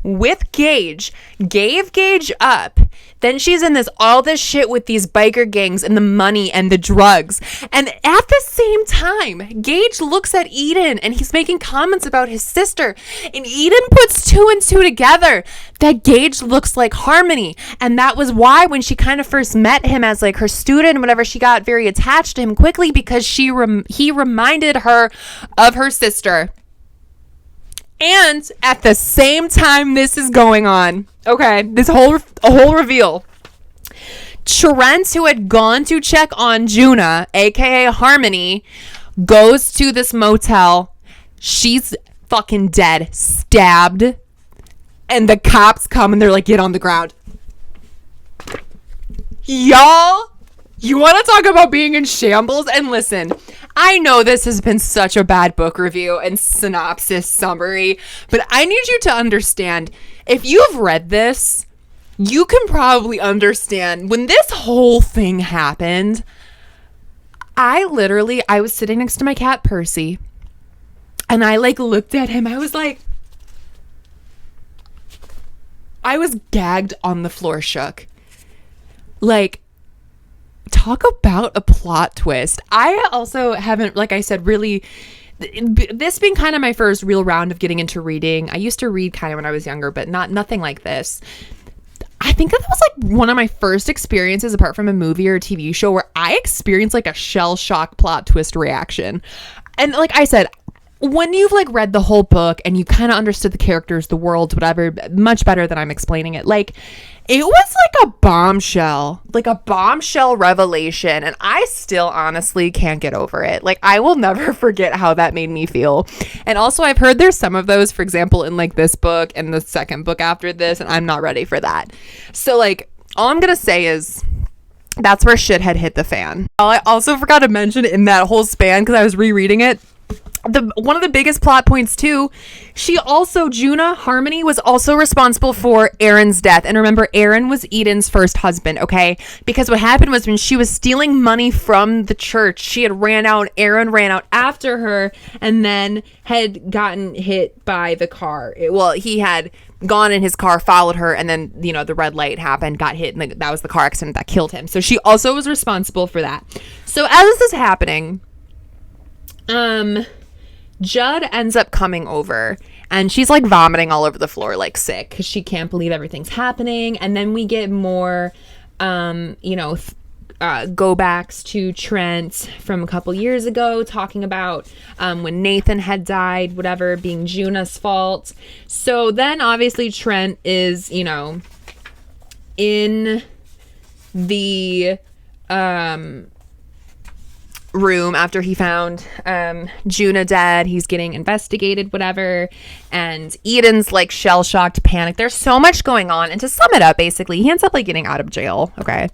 with Gage, gave Gage up. Then she's in all this shit with these biker gangs and the money and the drugs. And at the same time, Gage looks at Eden and he's making comments about his sister. And Eden puts 2 and 2 together that Gage looks like Harmony. And that was why when she kind of first met him as like her student and whatever, she got very attached to him quickly, because he reminded her of her sister. And at the same time this is going on, okay, this whole reveal, Trent, who had gone to check on Juna, aka Harmony, goes to this motel. She's fucking dead, stabbed, and the cops come and they're like, get on the ground. Y'all, you want to talk about being in shambles? And listen, I know this has been such a bad book review and synopsis summary, but I need you to understand, if you've read this, you can probably understand when this whole thing happened. I was sitting next to my cat Percy, and I like looked at him. I was gagged on the floor, shook. Like, talk about a plot twist. I also haven't, like I said, really this being kind of my first real round of getting into reading. I used to read kind of when I was younger, but nothing like this. I think that was like one of my first experiences, apart from a movie or a TV show, where I experienced like a shell shock plot twist reaction. And like I said, when you've like read the whole book and you kind of understood the characters, the worlds, whatever, much better than I'm explaining it. Like, it was like a bombshell revelation. And I still honestly can't get over it. Like, I will never forget how that made me feel. And also, I've heard there's some of those, for example, in like this book and the second book after this, and I'm not ready for that. So like, all I'm going to say is, that's where shit had hit the fan. I also forgot to mention in that whole span, because I was rereading it, one of the biggest plot points too, Juna Harmony was also responsible for Aaron's death. And remember, Aaron was Eden's first husband, okay? Because what happened was, when she was stealing money from the church, Aaron ran out after her, and then had gotten hit by the car. He had gone in his car, followed her, and then, the red light happened, got hit, and that was the car accident that killed him. So she also was responsible for that. So as this is happening, Judd ends up coming over, and she's like vomiting all over the floor, like sick, because she can't believe everything's happening. And then we get more, go backs to Trent from a couple years ago, talking about when Nathan had died, whatever, being Juna's fault. So then obviously Trent is, in the room after he found Juna dead. He's getting investigated, whatever, and Eden's like shell-shocked, panic. There's so much going on, and to sum it up, basically he ends up like getting out of jail, okay?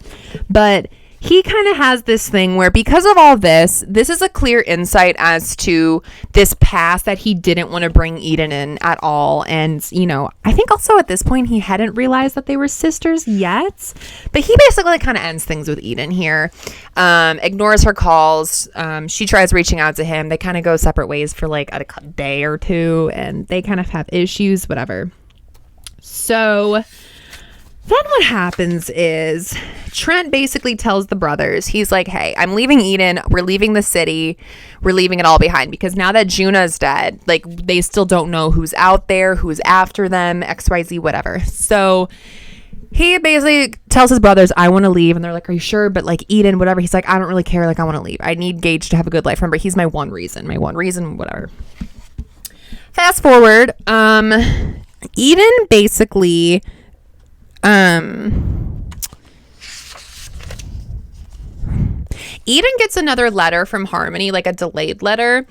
But he kind of has this thing where, because of all this is a clear insight as to this past that he didn't want to bring Eden in at all. And, I think also at this point he hadn't realized that they were sisters yet. But he basically kind of ends things with Eden here. Ignores her calls. She tries reaching out to him. They kind of go separate ways for like a day or two, and they kind of have issues, whatever. So then what happens is Trent basically tells the brothers, he's like, hey, I'm leaving Eden. We're leaving the city. We're leaving it all behind, because now that Juna's dead, like, they still don't know who's out there, who's after them, XYZ, whatever. So he basically tells his brothers, I want to leave. And they're like, are you sure? But like, Eden, whatever. He's like, I don't really care. Like, I want to leave. I need Gage to have a good life. Remember, he's my one reason, whatever. Fast forward. Eden basically Eden gets another letter from Harmony, like a delayed letter,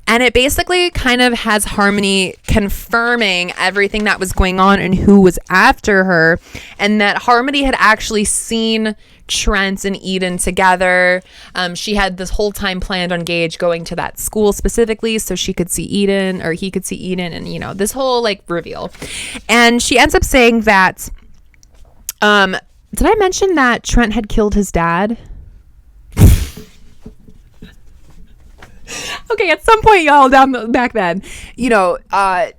and it basically kind of has Harmony confirming everything that was going on and who was after her, and that Harmony had actually seen Trent and Eden together. She had this whole time planned on Gage going to that school specifically so she could see Eden, or he could see Eden, and this whole like reveal. And she ends up saying that did I mention that Trent had killed his dad? Okay, at some point, y'all, back then,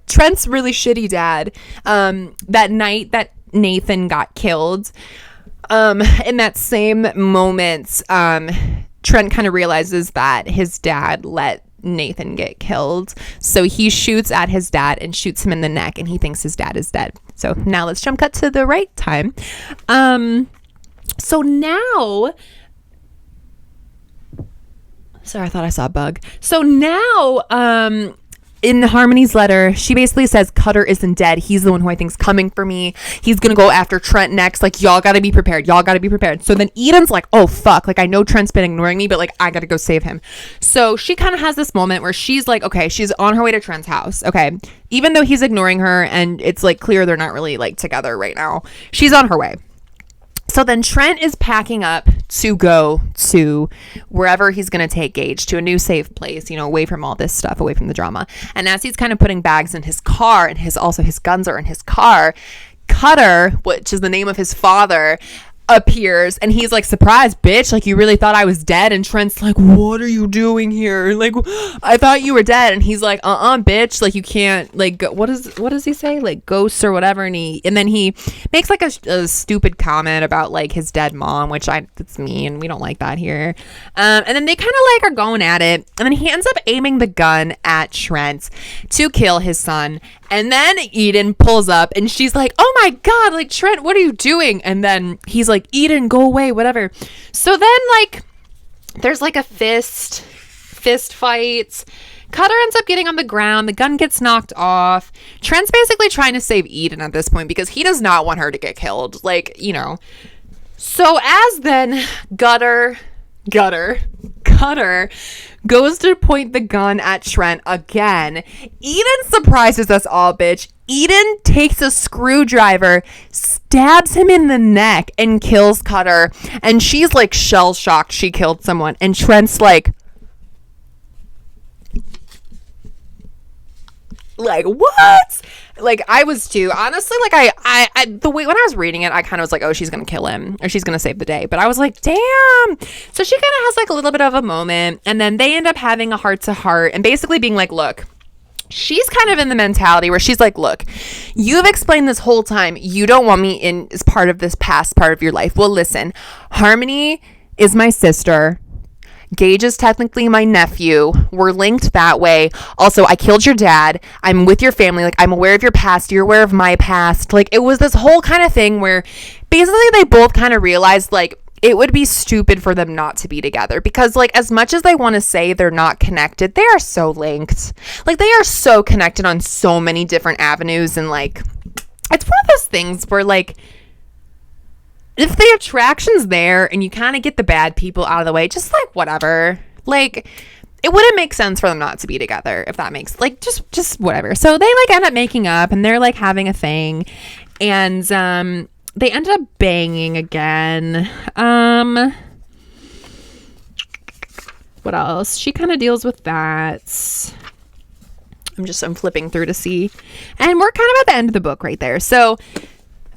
Trent's really shitty dad, that night that Nathan got killed, in that same moment, Trent kind of realizes that his dad let Nathan get killed. So he shoots at his dad and shoots him in the neck, and he thinks his dad is dead. So now let's jump cut to the right time. So now, sorry, I thought I saw a bug. So now, in Harmony's letter, she basically says Cutter isn't dead. He's the one who I think's coming for me. He's gonna go after Trent next. Like, y'all gotta be prepared. So then Eden's like, oh fuck, like, I know Trent's been ignoring me, but like, I gotta go save him. So she kind of has this moment where she's like, okay, she's on her way to Trent's house, okay, even though he's ignoring her and it's like clear they're not really like together right now, she's on her way. So then Trent is packing up to go to wherever he's going to take Gage, to a new safe place, away from all this stuff, away from the drama. And as he's kind of putting bags in his car, and his guns are in his car, Cutter, which is the name of his father, appears, and he's like, surprise, bitch, like, you really thought I was dead? And Trent's like, what are you doing here? Like, I thought you were dead. And he's like, bitch, like, you can't, like, what does he say, like, ghosts or whatever? And then he makes like a stupid comment about like his dead mom, which it's mean, we don't like that here. And then they kind of like are going at it, and then he ends up aiming the gun at Trent to kill his son. And then Eden pulls up, and she's like, oh my God, like, Trent, what are you doing? And then he's like, Eden, go away, whatever. So then, like, there's like a fist fight. Cutter ends up getting on the ground. The gun gets knocked off. Trent's basically trying to save Eden at this point because he does not want her to get killed. Like, you know. So as then Cutter goes to point the gun at Trent again. Eden surprises us all, bitch. Eden takes a screwdriver, stabs him in the neck, and kills Cutter. And she's like shell-shocked she killed someone. And Trent's like, what? Like, I was too, honestly, like, I the way, when I was reading it, I kind of was like, oh, she's gonna kill him, or she's gonna save the day. But I was like, damn. So she kind of has like a little bit of a moment, and then they end up having a heart-to-heart and basically being like, look, she's kind of in the mentality where she's like, look, you've explained this whole time you don't want me in as part of this past part of your life. Well, listen, Harmony is my sister. Gage is technically my nephew. We're linked that way. Also, I killed your dad. I'm with your family. Like, I'm aware of your past. You're aware of my past. Like, it was this whole kind of thing where basically they both kind of realized, like, it would be stupid for them not to be together because, like, as much as they want to say they're not connected, they are so linked. Like, they are so connected on so many different avenues, and, like, it's one of those things where, like, if the attraction's there and you kind of get the bad people out of the way, just, like, whatever. Like, it wouldn't make sense for them not to be together, if that makes, like, just whatever. So they, like, end up making up, and they're, like, having a thing, and they end up banging again. What else? She kind of deals with that. I'm flipping through to see, and we're kind of at the end of the book right there. So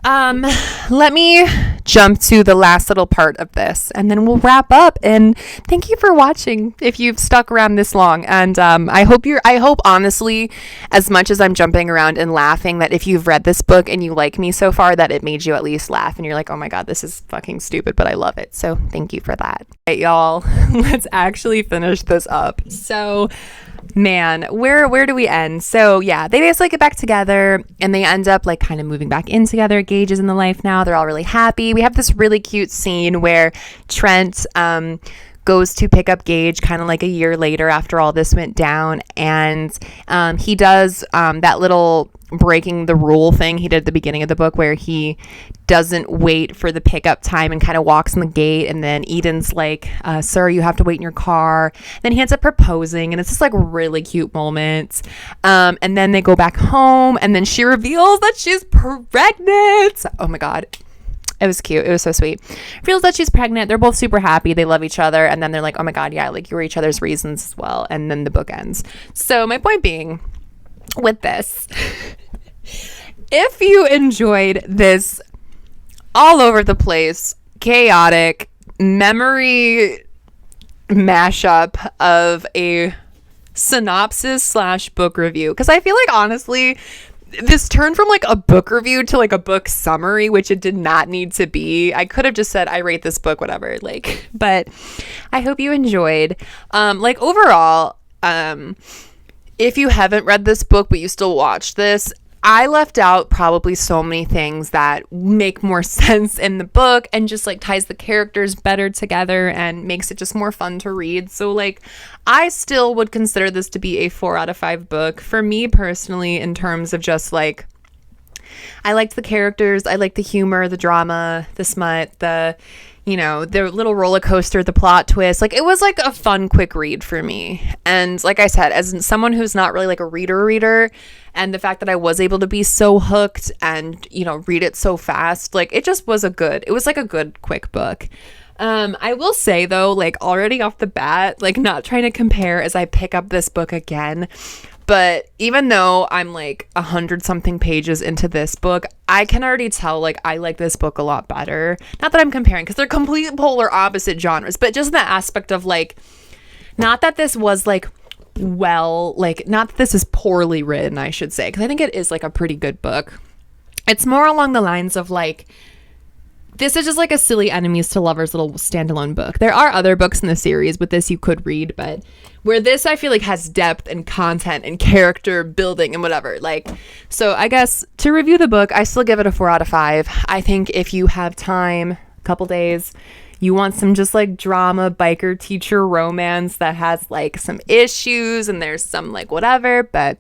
let me jump to the last little part of this, and then we'll wrap up. And thank you for watching if you've stuck around this long. And I hope honestly, as much as I'm jumping around and laughing, that if you've read this book and you like me so far, that it made you at least laugh and you're like, oh my God, this is fucking stupid, but I love it. So thank you for that. All right, y'all, let's actually finish this up. So, man, where do we end? So yeah, they basically get back together, and they end up like kind of moving back in together. Gage is in the life now. They're all really happy. We have this really cute scene where Trent goes to pick up Gage kind of like a year later after all this went down, and he does that little breaking the rule thing he did at the beginning of the book where he doesn't wait for the pickup time and kind of walks in the gate, and then Eden's like, sir, you have to wait in your car. Then he ends up proposing, and it's just like really cute moments. And then they go back home, and then she reveals that she's pregnant. Oh my God. It was cute. It was so sweet. Reveals that she's pregnant. They're both super happy. They love each other. And then they're like, oh my God, yeah, like, you were each other's reasons as well. And then the book ends. So my point being with this, if you enjoyed this all over the place, chaotic memory mashup of a synopsis / book review, because I feel like honestly this turned from like a book review to like a book summary, which it did not need to be. I could have just said I rate this book, whatever, like, but I hope you enjoyed. Like, overall, if you haven't read this book but you still watched this, I left out probably so many things that make more sense in the book and just like ties the characters better together and makes it just more fun to read. So like, I still would consider this to be a 4 out of 5 book for me personally, in terms of just like, I liked the characters, I liked the humor, the drama, the smut, the, you know, the little roller coaster, the plot twist. Like, it was like a fun, quick read for me. And like I said, as someone who's not really like a reader, and the fact that I was able to be so hooked and, you know, read it so fast, like, it just was it was like a good, quick book. I will say though, like, already off the bat, like, not trying to compare as I pick up this book again, But even though I'm like 100 something pages into this book, I can already tell like I like this book a lot better. Not that I'm comparing, because they're complete polar opposite genres, but just the aspect of like, not that this was like, well, like, not that this is poorly written, I should say, because I think it is like a pretty good book. It's more along the lines of like, this is just like a silly enemies to lovers little standalone book. There are other books in the series, but this you could read, but where this I feel like has depth and content and character building and whatever. Like, so I guess to review the book, I still give it a 4 out of 5. I think if you have time, a couple days, you want some just like drama biker teacher romance that has like some issues and there's some like whatever, but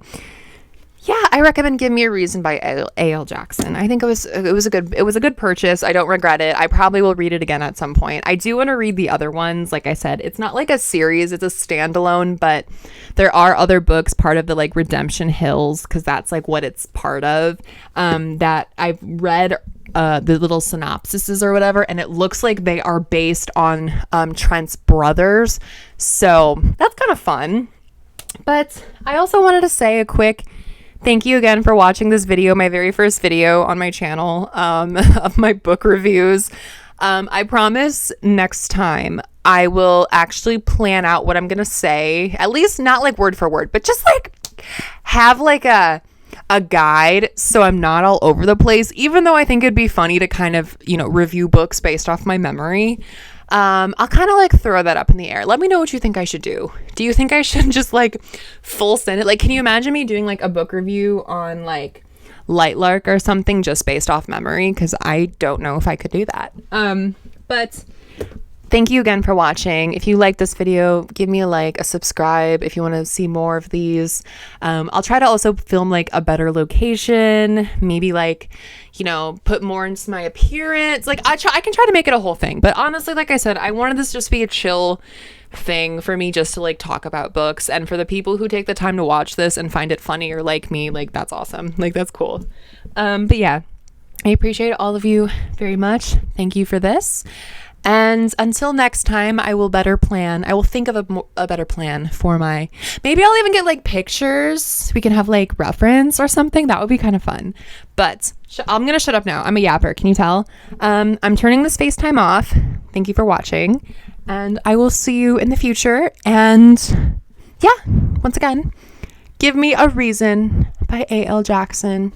yeah, I recommend Give Me a Reason by A.L. Jackson. I think it was a good purchase. I don't regret it. I probably will read it again at some point. I do want to read the other ones. Like I said, it's not like a series, it's a standalone, but there are other books part of the like Redemption Hills, because that's like what it's part of, that I've read the little synopsises or whatever, and it looks like they are based on Trent's brothers. So that's kind of fun. But I also wanted to say a quick thank you again for watching this video, my very first video on my channel of my book reviews. I promise next time I will actually plan out what I'm going to say, at least not like word for word, but just like have like a guide so I'm not all over the place, even though I think it'd be funny to kind of, you know, review books based off my memory. I'll kind of like throw that up in the air. Let me know what you think I should do. Do you think I should just like full send it? Like, can you imagine me doing like a book review on like Lightlark or something just based off memory? Because I don't know if I could do that. But thank you again for watching. If you like this video, give me a like, a subscribe if you want to see more of these. I'll try to also film like a better location, maybe like, you know, put more into my appearance. Like I can try to make it a whole thing, but honestly, like I said, I wanted this just to be a chill thing for me, just to like talk about books, and for the people who take the time to watch this and find it funny or like me, like that's awesome. Like that's cool. But yeah, I appreciate all of you very much. Thank you for this. And until next time, I will better plan. I will think of a better plan for maybe I'll even get like pictures. We can have like reference or something. That would be kind of fun. But I'm going to shut up now. I'm a yapper. Can you tell? I'm turning this FaceTime off. Thank you for watching. And I will see you in the future. And yeah, once again, Give Me a Reason by A.L. Jackson.